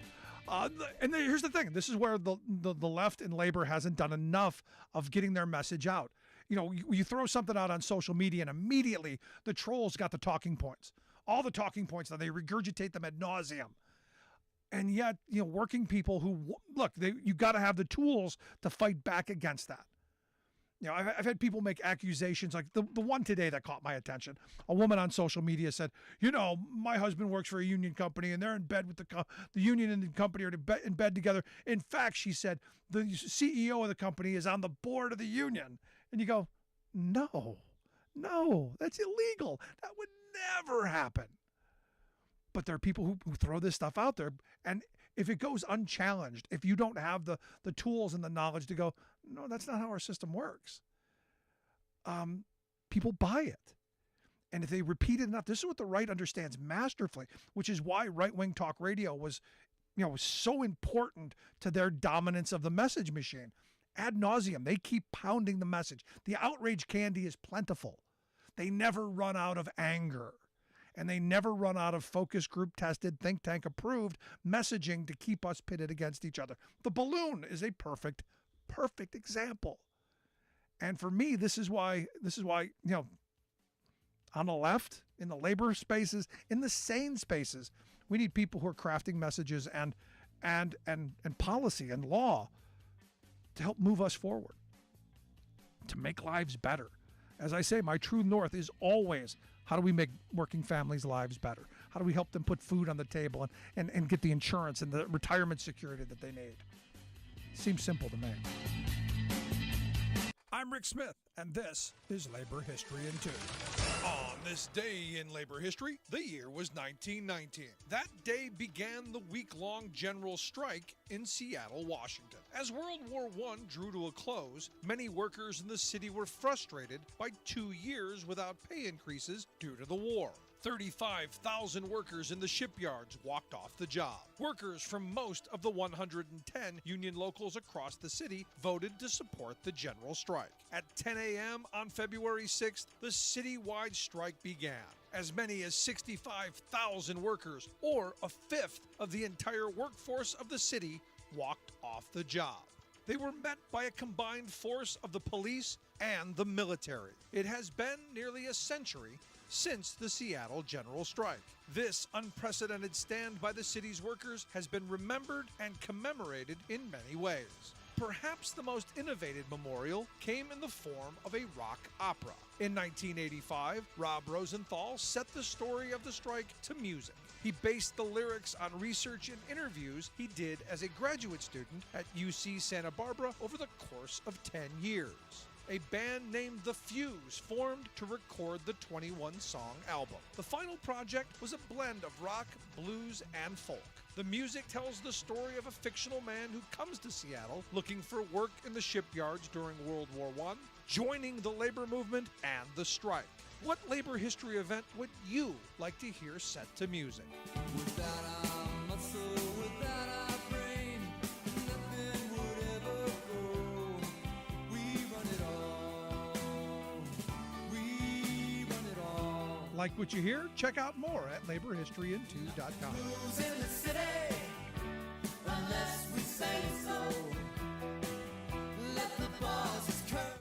Speaker 2: Here's the thing. This is where the left and labor hasn't done enough of getting their message out. You throw something out on social media and immediately the trolls got the talking points. All the talking points, that they regurgitate them ad nauseum. And yet, working people who, look, you got to have the tools to fight back against that. I've had people make accusations like the one today that caught my attention. A woman on social media said, my husband works for a union company and they're in bed with the union and the company are in bed together. In fact, she said, the CEO of the company is on the board of the union. And you go, no, that's illegal. That would never happen. But there are people who throw this stuff out there. And if it goes unchallenged, if you don't have the tools and the knowledge to go, no, that's not how our system works, people buy it. And if they repeat it enough, this is what the right understands masterfully, which is why right-wing talk radio was so important to their dominance of the message machine. Ad nauseum, they keep pounding the message. The outrage candy is plentiful. They never run out of anger. And they never run out of focus group tested, think tank approved messaging to keep us pitted against each other. The balloon is a perfect example. And for me, this is why, on the left, in the labor spaces, in the sane spaces, we need people who are crafting messages and policy and law to help move us forward, to make lives better. As I say, my true north is always, how do we make working families' lives better? How do we help them put food on the table and get the insurance and the retirement security that they need? Seems simple to me. I'm Rick Smith, and this is Labor History in 2 on this day in labor history, the year was 1919. That day began the week-long general strike in Seattle, Washington. As World War I drew to a close, many workers in the city were frustrated by 2 years without pay increases due to the war. 35,000 workers in the shipyards walked off the job. Workers from most of the 110 union locals across the city voted to support the general strike. At 10 a.m. on February 6th, the citywide strike began. As many as 65,000 workers, or a fifth of the entire workforce of the city, walked off the job. They were met by a combined force of the police and the military. It has been nearly a century since the Seattle General Strike. This unprecedented stand by the city's workers has been remembered and commemorated in many ways. Perhaps the most innovative memorial came in the form of a rock opera. In 1985, Rob Rosenthal set the story of the strike to music. He based the lyrics on research and interviews he did as a graduate student at UC Santa Barbara over the course of 10 years. A band named The Fuse formed to record the 21-song album. The final project was a blend of rock, blues, and folk. The music tells the story of a fictional man who comes to Seattle looking for work in the shipyards during World War I, joining the labor movement and the strike. What labor history event would you like to hear set to music?
Speaker 5: Without our muscle, without our brain, nothing would ever grow. We run it all. We run it all.
Speaker 2: Like what you hear? Check out more at laborhistoryin2.com.
Speaker 5: Who's in the city? Unless we say so. Let the bosses curse.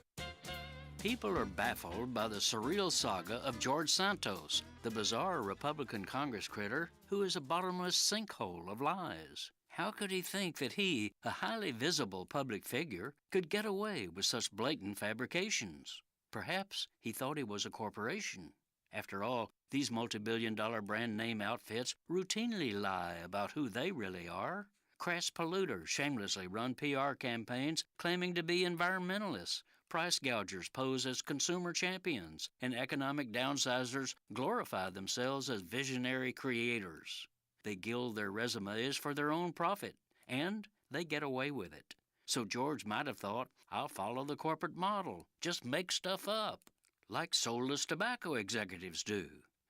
Speaker 3: People are baffled by the surreal saga of George Santos, the bizarre Republican Congress critter who is a bottomless sinkhole of lies. How could he think that he, a highly visible public figure, could get away with such blatant fabrications? Perhaps he thought he was a corporation. After all, these multi-billion-dollar brand name outfits routinely lie about who they really are. Crass polluters shamelessly run PR campaigns claiming to be environmentalists. Price gougers pose as consumer champions, and economic downsizers glorify themselves as visionary creators. They gild their resumes for their own profit, and they get away with it. So George might have thought, I'll follow the corporate model, just make stuff up, like soulless tobacco executives do.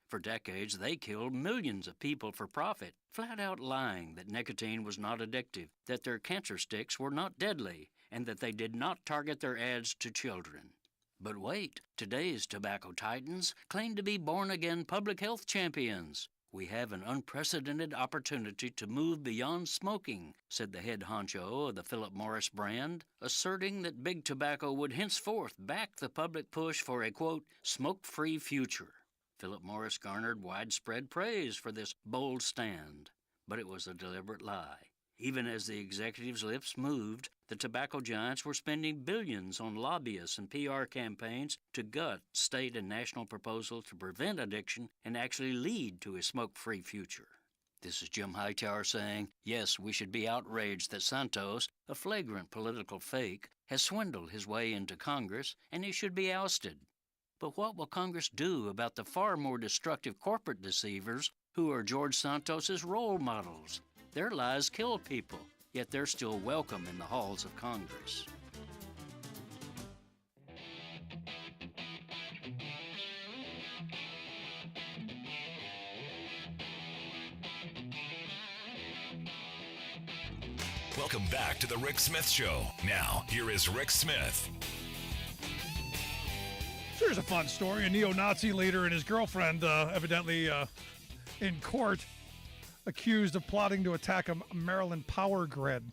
Speaker 3: For decades, they killed millions of people for profit, flat out lying that nicotine was not addictive, that their cancer sticks were not deadly, and that they did not target their ads to children. But wait, today's tobacco titans claim to be born-again public health champions. We have an unprecedented opportunity to move beyond smoking, said the head honcho of the Philip Morris brand, asserting that Big Tobacco would henceforth back the public push for a, quote, smoke-free future. Philip Morris garnered widespread praise for this bold stand, but it was a deliberate lie. Even as the executives' lips moved, the tobacco giants were spending billions on lobbyists and PR campaigns to gut state and national proposals to prevent addiction and actually lead to a smoke-free future. This is Jim Hightower saying, yes, we should be outraged that Santos, a flagrant political fake, has swindled his way into Congress, and he should be ousted. But what will Congress do about the far more destructive corporate deceivers who are George Santos's role models? Their lies kill people, yet they're still welcome in the halls of Congress.
Speaker 1: Welcome back to The Rick Smith Show. Now, here is Rick Smith.
Speaker 2: Here's a fun story. A neo-Nazi leader and his girlfriend evidently in court accused of plotting to attack a Maryland power grid.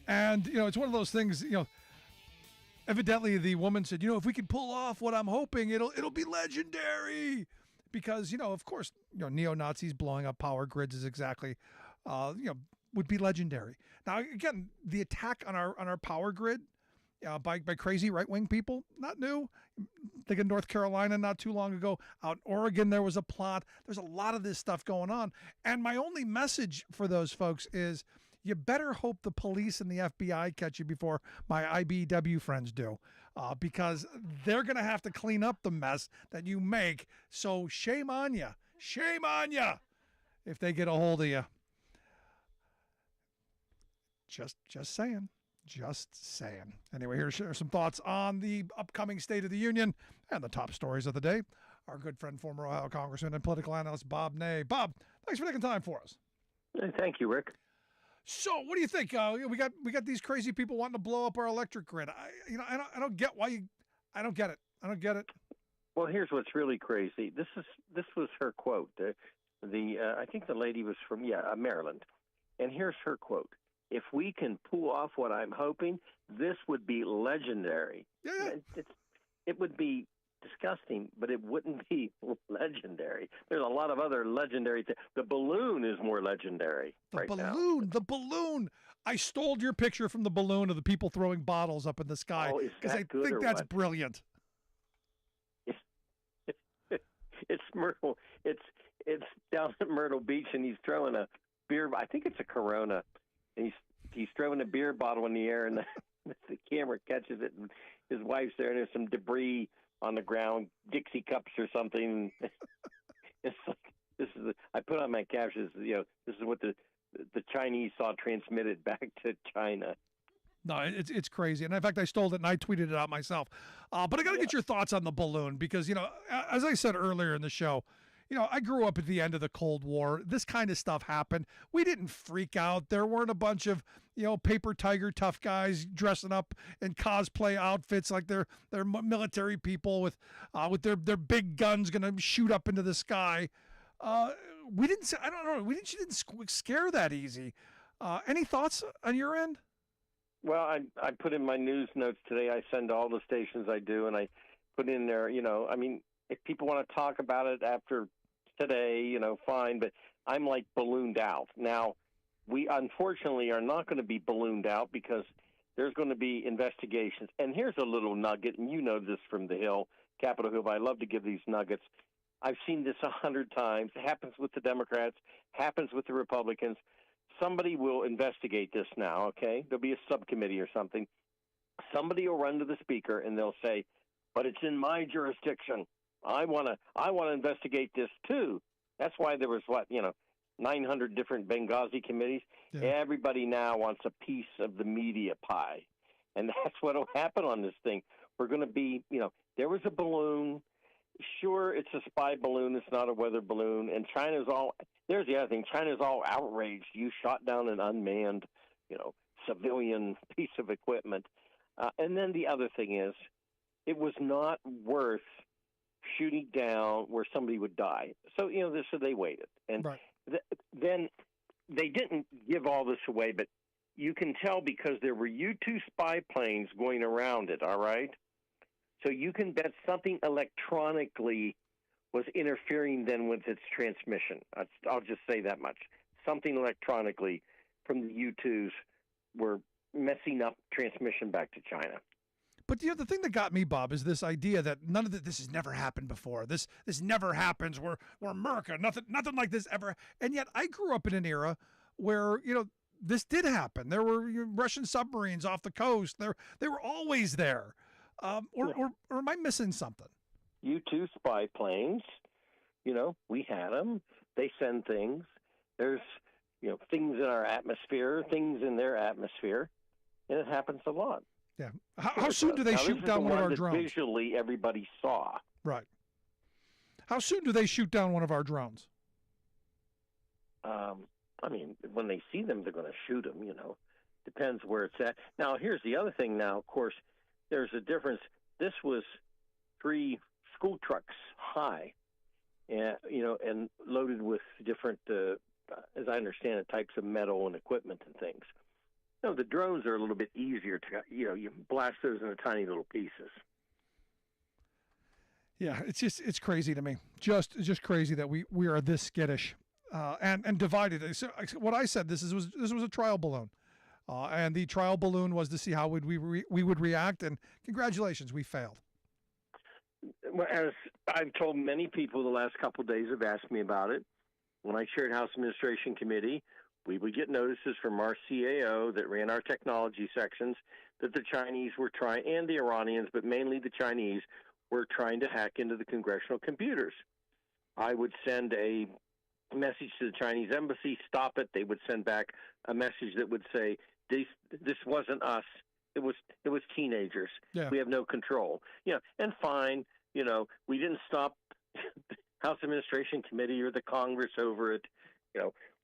Speaker 2: And, it's one of those things, evidently the woman said, if we can pull off what I'm hoping, it'll be legendary. Because, of course, neo-Nazis blowing up power grids is exactly, would be legendary. Now, again, the attack on our power grid by crazy right-wing people, not new. Think of North Carolina not too long ago. Out in Oregon, there was a plot. There's a lot of this stuff going on. And my only message for those folks is you better hope the police and the FBI catch you before my IBW friends do. because they're going to have to clean up the mess that you make. So shame on you. Shame on you if they get a hold of you. Just saying. Just saying. Anyway, here's some thoughts on the upcoming State of the Union and the top stories of the day. Our good friend, former Ohio Congressman and political analyst, Bob Ney. Bob, thanks for taking time for us.
Speaker 15: Thank you, Rick.
Speaker 2: So, what do you think? We got these crazy people wanting to blow up our electric grid. I don't get why I don't get it. I don't get it.
Speaker 15: Well, here's what's really crazy. This was her quote. I think the lady was from Maryland, and here's her quote: "If we can pull off what I'm hoping, this would be legendary."
Speaker 2: Yeah.
Speaker 15: It would be disgusting, but it wouldn't be legendary. There's a lot of other legendary things. The balloon is more legendary now.
Speaker 2: The balloon. I stole your picture from the balloon of the people throwing bottles up in the sky because I think that's brilliant.
Speaker 15: It's Myrtle. It's down at Myrtle Beach, and he's throwing a beer. I think it's a Corona, and he's throwing a beer bottle in the air, and the camera catches it, and his wife's there, and there's some debris on the ground, Dixie cups or something. It's like I put on my captions. This is what the Chinese saw transmitted back to China.
Speaker 2: No, it's crazy. And in fact, I stole it and I tweeted it out myself. But I got to get your thoughts on the balloon because, as I said earlier in the show, I grew up at the end of the Cold War. This kind of stuff happened. We didn't freak out. There weren't a bunch of, paper tiger tough guys dressing up in cosplay outfits like they're military people with their big guns going to shoot up into the sky. We didn't scare that easy. Any thoughts on your end?
Speaker 15: Well, I put in my news notes today. I send to all the stations I do, and I put in there, if people want to talk about it after today, fine, but I'm like ballooned out. Now, we unfortunately are not going to be ballooned out because there's going to be investigations. And here's a little nugget, and you know this from the Hill, Capitol Hill, but I love to give these nuggets. I've seen this 100 times. It happens with the Democrats, happens with the Republicans. Somebody will investigate this now, okay? There'll be a subcommittee or something. Somebody will run to the speaker and they'll say, "But it's in my jurisdiction. I want to investigate this too." That's why there was 900 different Benghazi committees. Yeah. Everybody now wants a piece of the media pie, and that's what will happen on this thing. We're going to be, there was a balloon. Sure, it's a spy balloon. It's not a weather balloon. And there's the other thing. China's all outraged. You shot down an unmanned, civilian piece of equipment. And then the other thing is, it was not worth shooting down where somebody would die. So, so they waited. And then they didn't give all this away, but you can tell because there were U-2 spy planes going around it, all right? So you can bet something electronically was interfering then with its transmission. I'll just say that much. Something electronically from the U-2s were messing up transmission back to China.
Speaker 2: But the thing that got me, Bob, is this idea that none of this has never happened before. This never happens. We're America. Nothing like this ever. And yet I grew up in an era where, this did happen. There were Russian submarines off the coast. They were always there. Or am I missing something?
Speaker 15: U-2 spy planes, we had them. They send things. There's, things in our atmosphere, things in their atmosphere, and it happens a lot.
Speaker 2: Yeah. How soon do they shoot down one of our drones?
Speaker 15: Visually, everybody saw.
Speaker 2: Right. How soon do they shoot down one of our drones?
Speaker 15: When they see them, they're going to shoot them, Depends where it's at. Now, here's the other thing now, of course. There's a difference. This was 3 school trucks high, and loaded with different, as I understand it, types of metal and equipment and things. The drones are a little bit easier to, you blast those into tiny little pieces.
Speaker 2: Yeah, it's crazy to me. Just crazy that we are this skittish and divided. So what I said, this was a trial balloon. And the trial balloon was to see how we would react, and congratulations, we failed.
Speaker 15: Well, as I've told many people the last couple of days have asked me about it, when I chaired House Administration Committee, we would get notices from our CAO that ran our technology sections that the Chinese were trying, and the Iranians, but mainly the Chinese, were trying to hack into the congressional computers. I would send a message to the Chinese embassy, stop it. They would send back a message that would say, this wasn't us. It was teenagers.
Speaker 2: Yeah.
Speaker 15: We have no control. And fine, we didn't stop the House Administration Committee or the Congress over it.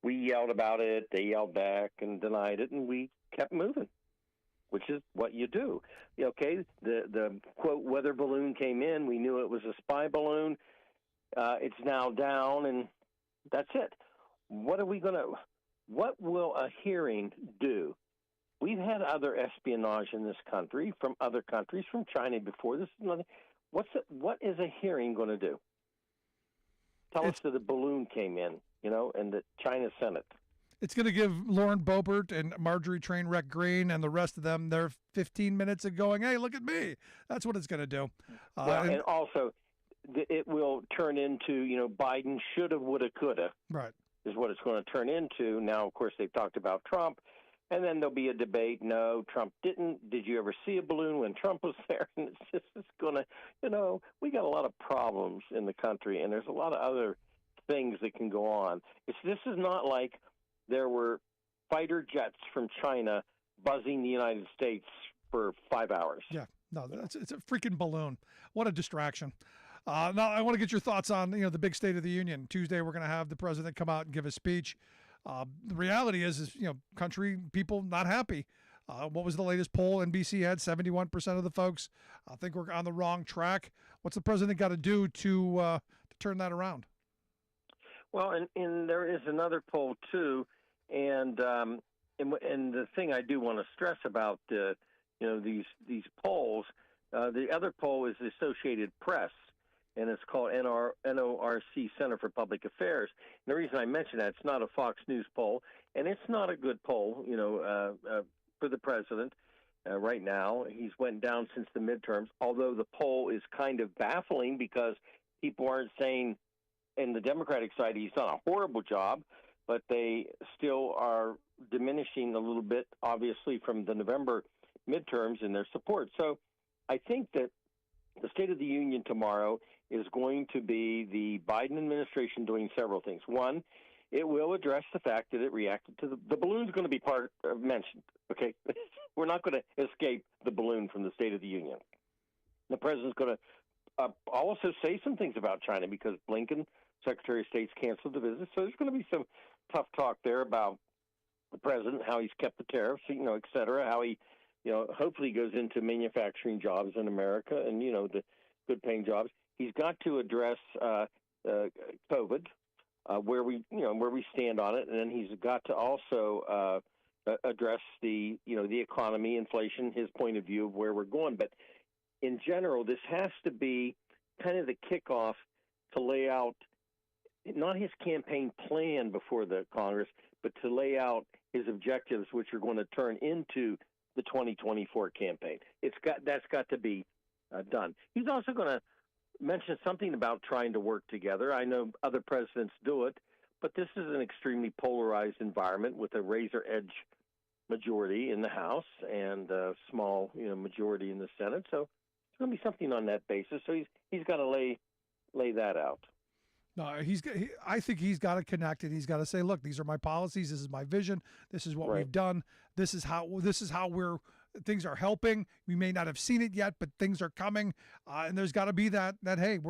Speaker 15: We yelled about it, they yelled back and denied it, and we kept moving, which is what you do. Okay, the quote weather balloon came in. We knew it was a spy balloon. It's now down, and that's it. What will a hearing do? We've had other espionage in this country from other countries, from China before. This is nothing. What is a hearing going to do? Tell us that a balloon came in, and that China sent it.
Speaker 2: It's going to give Lauren Boebert and Marjorie Trainwreck Green and the rest of them their 15 minutes of going, hey, look at me. That's what it's going to do.
Speaker 15: And also, it will turn into, Biden shoulda, woulda, coulda.
Speaker 2: Right.
Speaker 15: Is what it's going to turn into. Now, of course, they've talked about Trump, and then there'll be a debate. No, Trump didn't. Did you ever see a balloon when Trump was there? And it's going to, we got a lot of problems in the country, and there's a lot of other things that can go on. This is not like there were fighter jets from China buzzing the United States for 5 hours.
Speaker 2: Yeah, no, it's a freaking balloon. What a distraction. Now, I want to get your thoughts on, the big State of the Union. Tuesday, we're going to have the president come out and give a speech. The reality is, country people not happy. What was the latest poll? NBC had 71% of the folks. I think we're on the wrong track. What's the president got to do to turn that around?
Speaker 15: Well, and there is another poll too, and the thing I do want to stress about these polls, the other poll is the Associated Press, and it's called NORC, Center for Public Affairs. And the reason I mention that, it's not a Fox News poll, and it's not a good poll, for the president right now. He's went down since the midterms, although the poll is kind of baffling because people aren't saying, in the Democratic side, he's done a horrible job, but they still are diminishing a little bit, obviously, from the November midterms in their support. So I think that the State of the Union tomorrow is going to be the Biden administration doing several things. One, it will address the fact that it reacted to the balloon's going to be mentioned, okay? We're not going to escape the balloon from the State of the Union. The president's going to also say some things about China because Blinken, Secretary of State's canceled the visit. So there's going to be some tough talk there about the president, how he's kept the tariffs, et cetera, how he, hopefully goes into manufacturing jobs in America and, the good paying jobs. He's got to address COVID, where we stand on it. And then he's got to also address the economy, inflation, his point of view of where we're going. But in general, this has to be kind of the kickoff to lay out not his campaign plan before the Congress, but to lay out his objectives, which are going to turn into the 2024 campaign. That's got to be done. He's also going to mention something about trying to work together. I know other presidents do it, but this is an extremely polarized environment with a razor edge majority in the House and a small, majority in the Senate. So it's going to be something on that basis. So he's got to lay that out.
Speaker 2: No, I think he's got to connect it. He's got to say, look, these are my policies. This is my vision. This is what we've done. This is how things are helping. We may not have seen it yet, but things are coming. And there's got to be that, hey,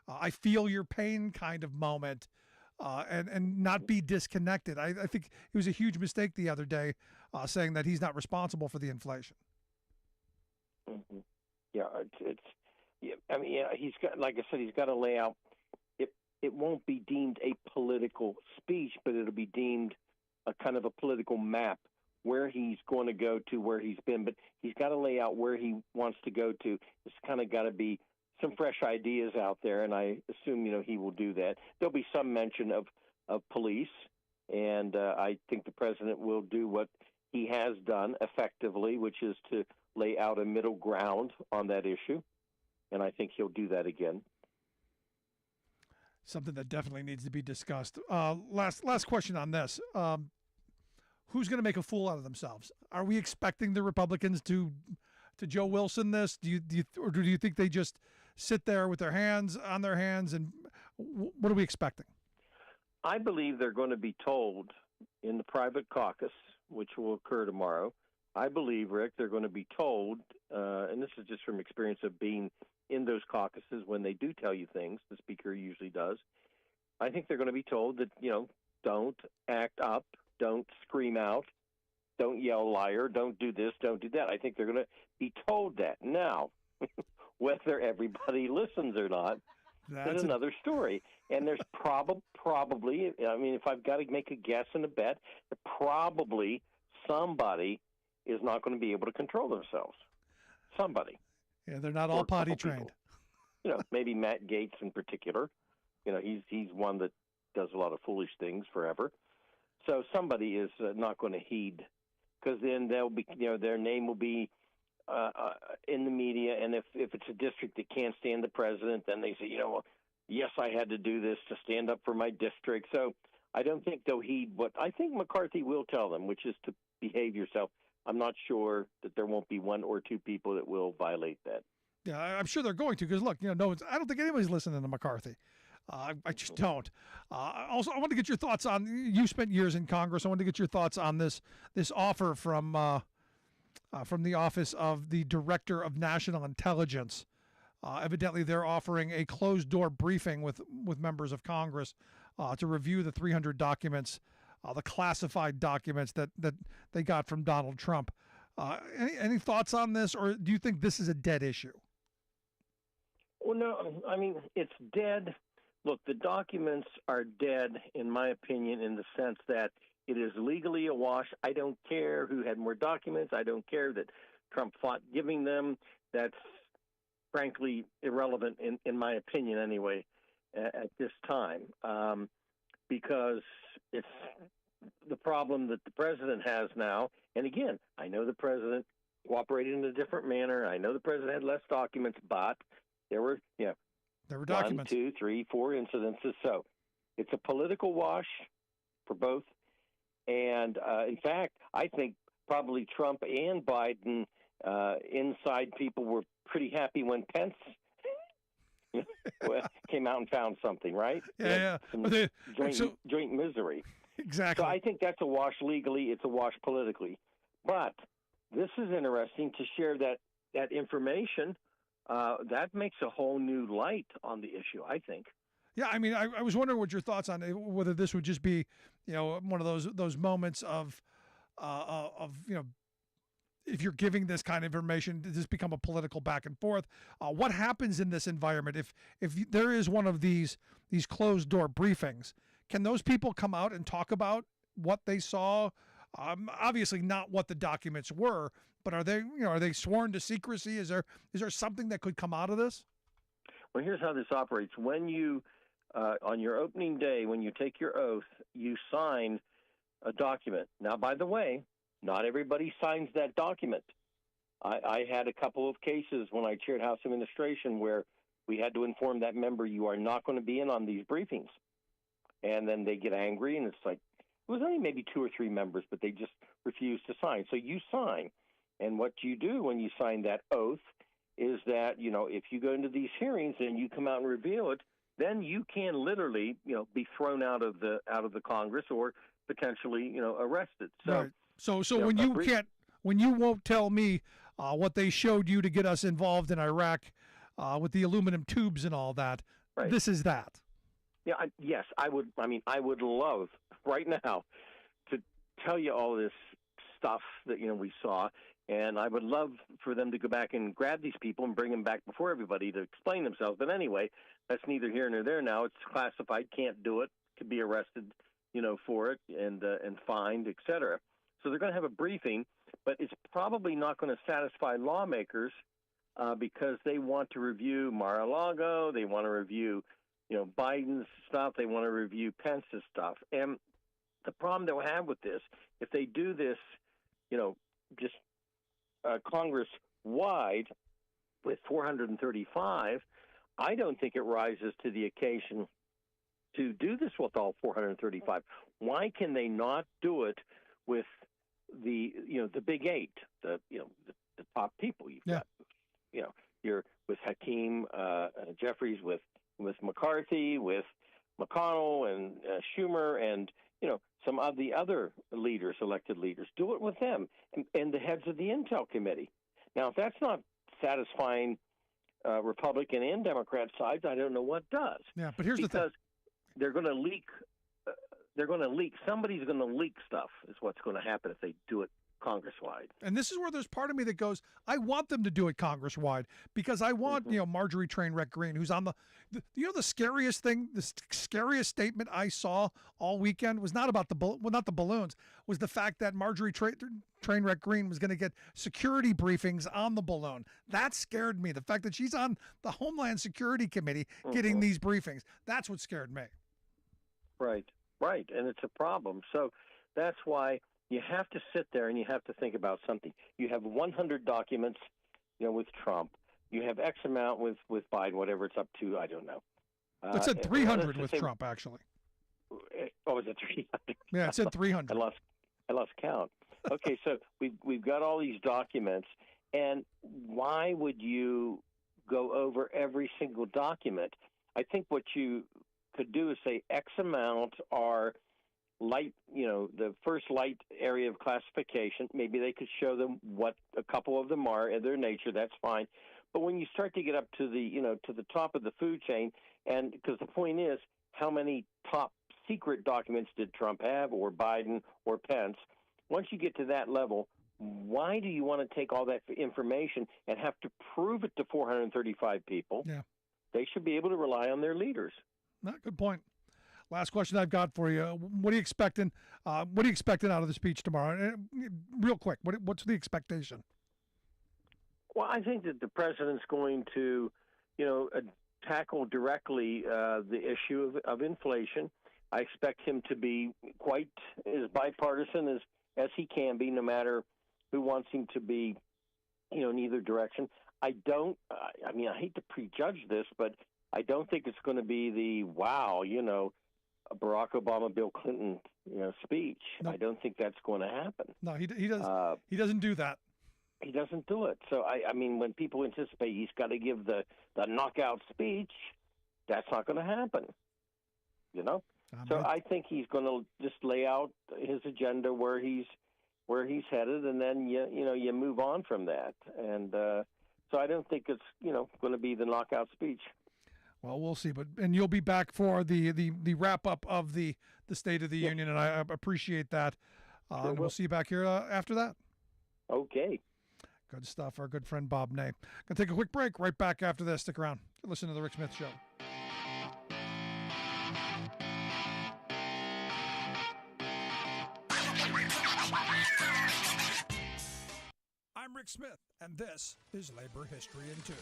Speaker 2: I feel your pain kind of moment, and not be disconnected. I think it was a huge mistake the other day, saying that he's not responsible for the inflation.
Speaker 15: Mm-hmm. Yeah, he's got, like I said, he's got to lay out. It won't be deemed a political speech, but it'll be deemed a kind of a political map where he's going to go to, where he's been. But he's got to lay out where he wants to go to. It's kind of got to be some fresh ideas out there, and I assume, he will do that. There'll be some mention of police, and I think the president will do what he has done effectively, which is to lay out a middle ground on that issue, and I think he'll do that again.
Speaker 2: Something that definitely needs to be discussed. Last question on this. who's going to make a fool out of themselves? Are we expecting the Republicans to Joe Wilson this? Do you think they just sit there with their hands on their hands, and what are we expecting?
Speaker 15: I believe they're going to be told in the private caucus, which will occur tomorrow. I believe, Rick, they're going to be told, and this is just from experience of being in those caucuses, when they do tell you things, the speaker usually does. I think they're going to be told that, don't act up, don't scream out, don't yell liar, don't do this, don't do that. I think they're going to be told that. Now, whether everybody listens or not is another story. And there's probably, if I've got to make a guess and a bet, probably somebody is not going to be able to control themselves. Somebody.
Speaker 2: Yeah, they're not all potty trained.
Speaker 15: Maybe Matt Gaetz in particular. He's one that does a lot of foolish things forever. So somebody is not going to heed, because then they'll be, their name will be in the media, and if it's a district that can't stand the president, then they say, yes, I had to do this to stand up for my district. So I don't think they'll heed what I think McCarthy will tell them, which is to behave yourself. I'm not sure that there won't be one or two people that will violate that.
Speaker 2: Yeah, I'm sure they're going to, because look, I don't think anybody's listening to McCarthy. I just don't. Also, I want to get your thoughts on, you spent years in Congress. I want to get your thoughts on this offer from the office of the Director of National Intelligence. Evidently, they're offering a closed-door briefing with members of Congress to review the 300 documents, the classified documents that they got from Donald Trump. Any thoughts on this, or do you think this is a dead issue?
Speaker 15: Well, no, it's dead. Look, the documents are dead, in my opinion, in the sense that it is legally awash. I don't care who had more documents. I don't care that Trump fought giving them. That's frankly irrelevant, in my opinion anyway, at this time, because it's the problem that the president has now. And again, I know the president cooperated in a different manner. I know the president had less documents, but there were
Speaker 2: documents.
Speaker 15: 1, 2, 3, 4 incidences. So it's a political wash for both. And in fact, I think probably Trump and Biden inside people were pretty happy when Pence came out and found something, right?
Speaker 2: Yeah.
Speaker 15: Joint misery.
Speaker 2: Exactly.
Speaker 15: So I think that's a wash legally. It's a wash politically. But this is interesting to share that information. That makes a whole new light on the issue, I think.
Speaker 2: Yeah, I was wondering what your thoughts on whether this would just be, one of those moments of if you're giving this kind of information, does this become a political back and forth? What happens in this environment if there is one of these closed door briefings? Can those people come out and talk about what they saw? Obviously, not what the documents were, but are they sworn to secrecy? Is there something that could come out of this?
Speaker 15: Well, here's how this operates. When you on your opening day, when you take your oath, you sign a document. Now, by the way, not everybody signs that document. I had a couple of cases when I chaired House Administration where we had to inform that member, you are not going to be in on these briefings. And then they get angry, and it's like, it was only maybe 2 or 3 members, but they just refused to sign. So you sign. And what you do when you sign that oath is that, if you go into these hearings and you come out and reveal it, then you can literally, be thrown out of the Congress or potentially, arrested. So,
Speaker 2: right. So when you won't tell me what they showed you to get us involved in Iraq with the aluminum tubes and all that,
Speaker 15: right.
Speaker 2: This is that.
Speaker 15: Yeah. Yes, I would. I would love right now to tell you all this stuff that we saw. And I would love for them to go back and grab these people and bring them back before everybody to explain themselves. But anyway, that's neither here nor there now. It's classified, can't do it, could be arrested, for it and fined, et cetera. So they're going to have a briefing, but it's probably not going to satisfy lawmakers because they want to review Mar-a-Lago, they want to review, Biden's stuff, they want to review Pence's stuff. And the problem they'll have with this, if they do this, just Congress-wide with 435, I don't think it rises to the occasion to do this with all 435. Why can they not do it with the big eight, the top people. You've got, you're with Hakeem Jeffries, with McCarthy, with McConnell and Schumer, and some of the other leaders, elected leaders. Do it with them and the heads of the Intel Committee. Now, if that's not satisfying Republican and Democrat sides, I don't know what does.
Speaker 2: Yeah, but here's the thing.
Speaker 15: Because they're going to leak. They're going to leak. Somebody's going to leak stuff is what's going to happen if they do it Congress-wide.
Speaker 2: And this is where there's part of me that goes, I want them to do it Congress-wide because I want, Marjorie Trainwreck Green, who's on the scariest thing, the scariest statement I saw all weekend was not about not the balloons, was the fact that Marjorie Trainwreck Green was going to get security briefings on the balloon. That scared me. The fact that she's on the Homeland Security Committee getting these briefings. That's what scared me.
Speaker 15: Right. And it's a problem. So that's why you have to sit there and you have to think about something. You have 100 documents, with Trump. You have X amount with Biden, whatever it's up to. I don't know.
Speaker 2: It said 300 with Trump, actually.
Speaker 15: Oh, was it 300?
Speaker 2: Yeah, it said 300.
Speaker 15: I lost count. Okay, so we've got all these documents, and why would you go over every single document? I think what you could do is say X amount are light, the first light area of classification. Maybe they could show them what a couple of them are in their nature. That's fine. But when you start to get up to the, to the top of the food chain, and because the point is, how many top secret documents did Trump have, or Biden, or Pence? Once you get to that level, why do you want to take all that information and have to prove it to 435 people?
Speaker 2: Yeah.
Speaker 15: They should be able to rely on their leaders.
Speaker 2: Good point. Last question I've got for you. What are you expecting? What are you expecting out of the speech tomorrow? Real quick, what's the expectation?
Speaker 15: Well, I think that the president's going to, tackle directly the issue of inflation. I expect him to be quite as bipartisan as he can be, no matter who wants him to be, in either direction. I hate to prejudge this, but I don't think it's going to be the Barack Obama, Bill Clinton, speech. No. I don't think that's going to happen.
Speaker 2: No, he doesn't do that.
Speaker 15: He doesn't do it. So I mean, when people anticipate he's got to give the knockout speech, that's not going to happen. So I think he's going to just lay out his agenda where he's headed, and then you move on from that. And so I don't think it's going to be the knockout speech.
Speaker 2: Well, we'll see. And you'll be back for the wrap up of the State of the Union, and I appreciate that. And we'll see you back here after that.
Speaker 15: Okay.
Speaker 2: Good stuff. Our good friend Bob Ney. Gonna take a quick break. Right back after this. Stick around. Listen to the Rick Smith Show. I'm Rick Smith, and this is Labor History in 2.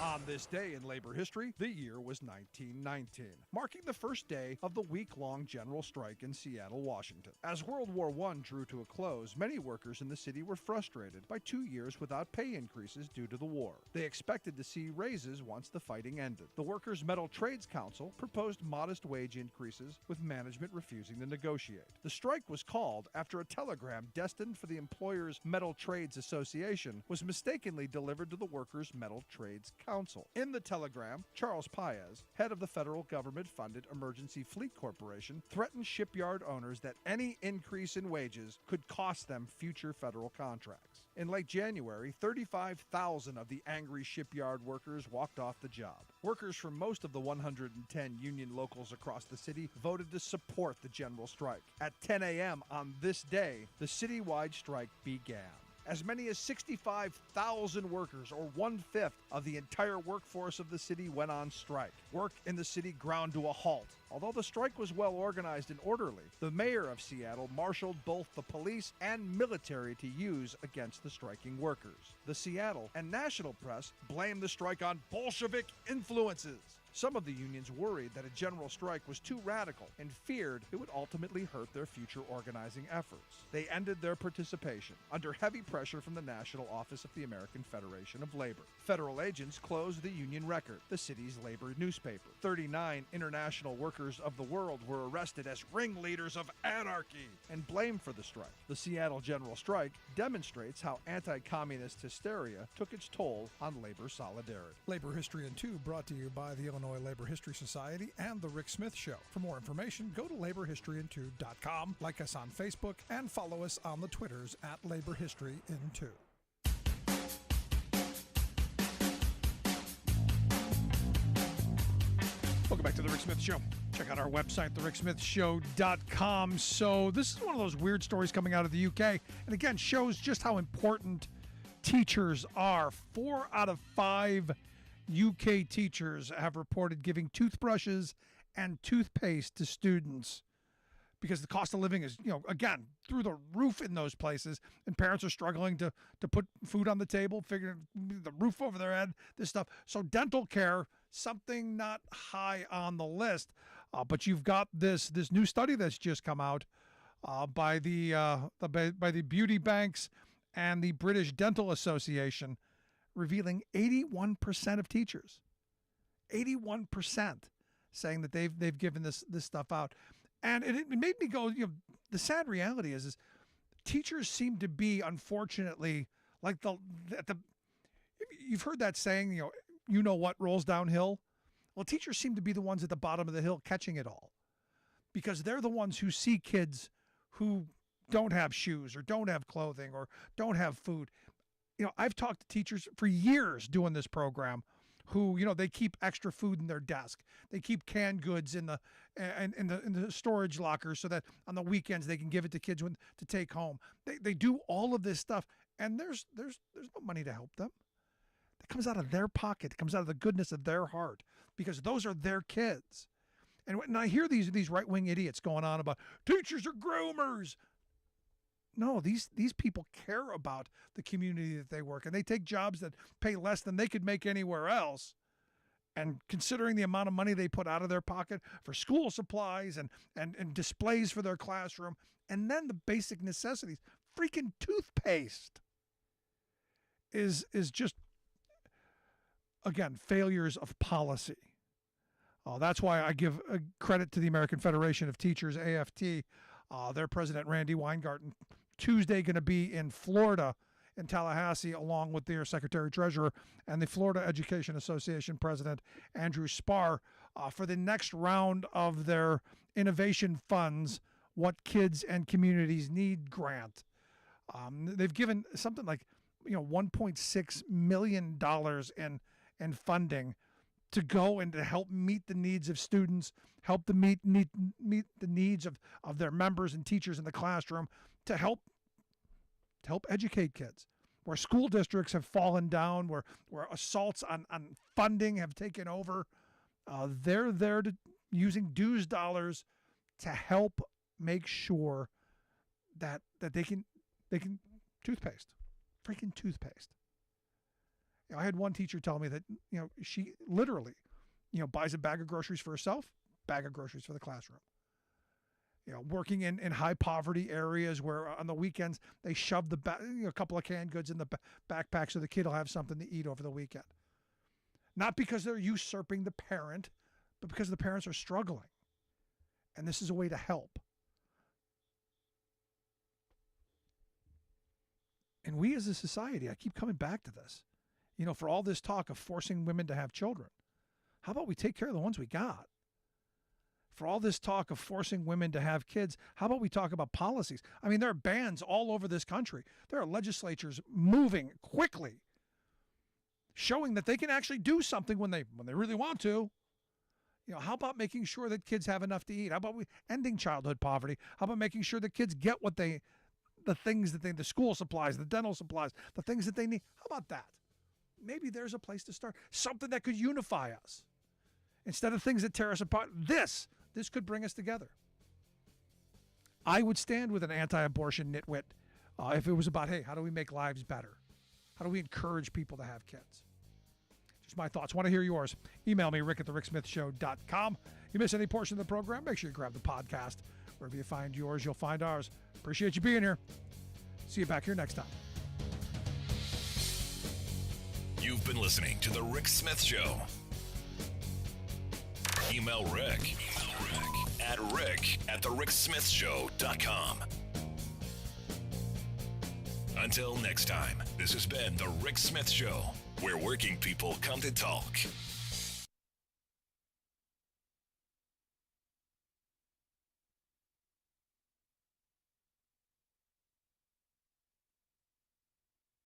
Speaker 2: On this day in labor history, the year was 1919, marking the first day of the week-long general strike in Seattle, Washington. As World War I drew to a close, many workers in the city were frustrated by 2 years without pay increases due to the war. They expected to see raises once the fighting ended. The Workers' Metal Trades Council proposed modest wage increases, with management refusing to negotiate. The strike was called after a telegram destined for the Employers' Metal Trades Association was mistakenly delivered to the Workers' Metal Trades Council. In the telegram, Charles Paez, head of the federal government-funded Emergency Fleet Corporation, threatened shipyard owners that any increase in wages could cost them future federal contracts. In late January, 35,000 of the angry shipyard workers walked off the job. Workers from most of the 110 union locals across the city voted to support the general strike. At 10 a.m. on this day, the citywide strike began. As many as 65,000 workers, or 1/5 of the entire workforce of the city, went on strike. Work in the city ground to a halt. Although the strike was well organized and orderly, the mayor of Seattle marshaled both the police and military to use against the striking workers. The Seattle and national press blamed the strike on Bolshevik influences. Some of the unions worried that a general strike was too radical and feared it would ultimately hurt their future organizing efforts. They ended their participation under heavy pressure from the National Office of the American Federation of Labor. Federal agents closed the Union Record, the city's labor newspaper. 39 international workers of the world were arrested as ringleaders of anarchy and blamed for the strike. The Seattle General Strike demonstrates how anti-communist hysteria took its toll on labor solidarity.
Speaker 16: Labor History in 2 brought to you by the Illinois Labor History Society and The Rick Smith Show. For more information, go to laborhistoryin2.com, like us on Facebook, and follow us on the Twitters at Labor History in 2.
Speaker 2: Welcome back to The Rick Smith Show. Check out our website, thericksmithshow.com. So this is one of those weird stories coming out of the UK. And again, shows just how important teachers are. 4 out of 5 UK teachers have reported giving toothbrushes and toothpaste to students because the cost of living is, again, through the roof in those places, and parents are struggling to put food on the table, figuring the roof over their head, this stuff. So dental care, something not high on the list, but you've got this new study that's just come out by the beauty banks and the British Dental Association, revealing 81% of teachers, 81% saying that they've given this stuff out. And it made me go, the sad reality is teachers seem to be, unfortunately, like you've heard that saying, you know what rolls downhill? Well, teachers seem to be the ones at the bottom of the hill catching it all, because they're the ones who see kids who don't have shoes or don't have clothing or don't have food. I've talked to teachers for years doing this program who, they keep extra food in their desk. They keep canned goods in the storage lockers so that on the weekends they can give it to kids to take home. They do all of this stuff, and there's no money to help them. It comes out of their pocket. It comes out of the goodness of their heart, because those are their kids. And when I hear these right-wing idiots going on about teachers are groomers, no, these people care about the community that they work in. They take jobs that pay less than they could make anywhere else. And considering the amount of money they put out of their pocket for school supplies and displays for their classroom, and then the basic necessities, freaking toothpaste is just, again, failures of policy. That's why I give credit to the American Federation of Teachers, AFT. Their president, Randy Weingarten, Tuesday going to be in Florida, in Tallahassee, along with their secretary-treasurer and the Florida Education Association president, Andrew Spar, for the next round of their innovation funds, What Kids and Communities Need grant. They've given something like $1.6 million in funding to go and to help meet the needs of students, help to meet the needs of their members and teachers in the classroom, to help educate kids. Where school districts have fallen down, where assaults on funding have taken over, they're there using dues dollars to help make sure that they can toothpaste, freaking toothpaste. I had one teacher tell me that she literally buys a bag of groceries for herself, bag of groceries for the classroom. Working in high poverty areas where on the weekends they shove a couple of canned goods in the backpack so the kid will have something to eat over the weekend. Not because they're usurping the parent, but because the parents are struggling. And this is a way to help. And we as a society, I keep coming back to this, for all this talk of forcing women to have children, how about we take care of the ones we got? For all this talk of forcing women to have kids, how about we talk about policies? I mean, there are bans all over this country. There are legislatures moving quickly, showing that they can actually do something when they really want to. How about making sure that kids have enough to eat? How about we ending childhood poverty? How about making sure that kids get the things that the school supplies, the dental supplies, the things that they need? How about that? Maybe there's a place to start. Something that could unify us. Instead of things that tear us apart, this could bring us together. I would stand with an anti-abortion nitwit if it was about, hey, how do we make lives better? How do we encourage people to have kids? Just my thoughts. Want to hear yours. Email me, rick@thericksmithshow.com. You miss any portion of the program, make sure you grab the podcast. Wherever you find yours, you'll find ours. Appreciate you being here. See you back here next time.
Speaker 1: You've been listening to The Rick Smith Show. Email Rick at rick@thericksmithshow.com. Until next time, this has been The Rick Smith Show, where working people come to talk.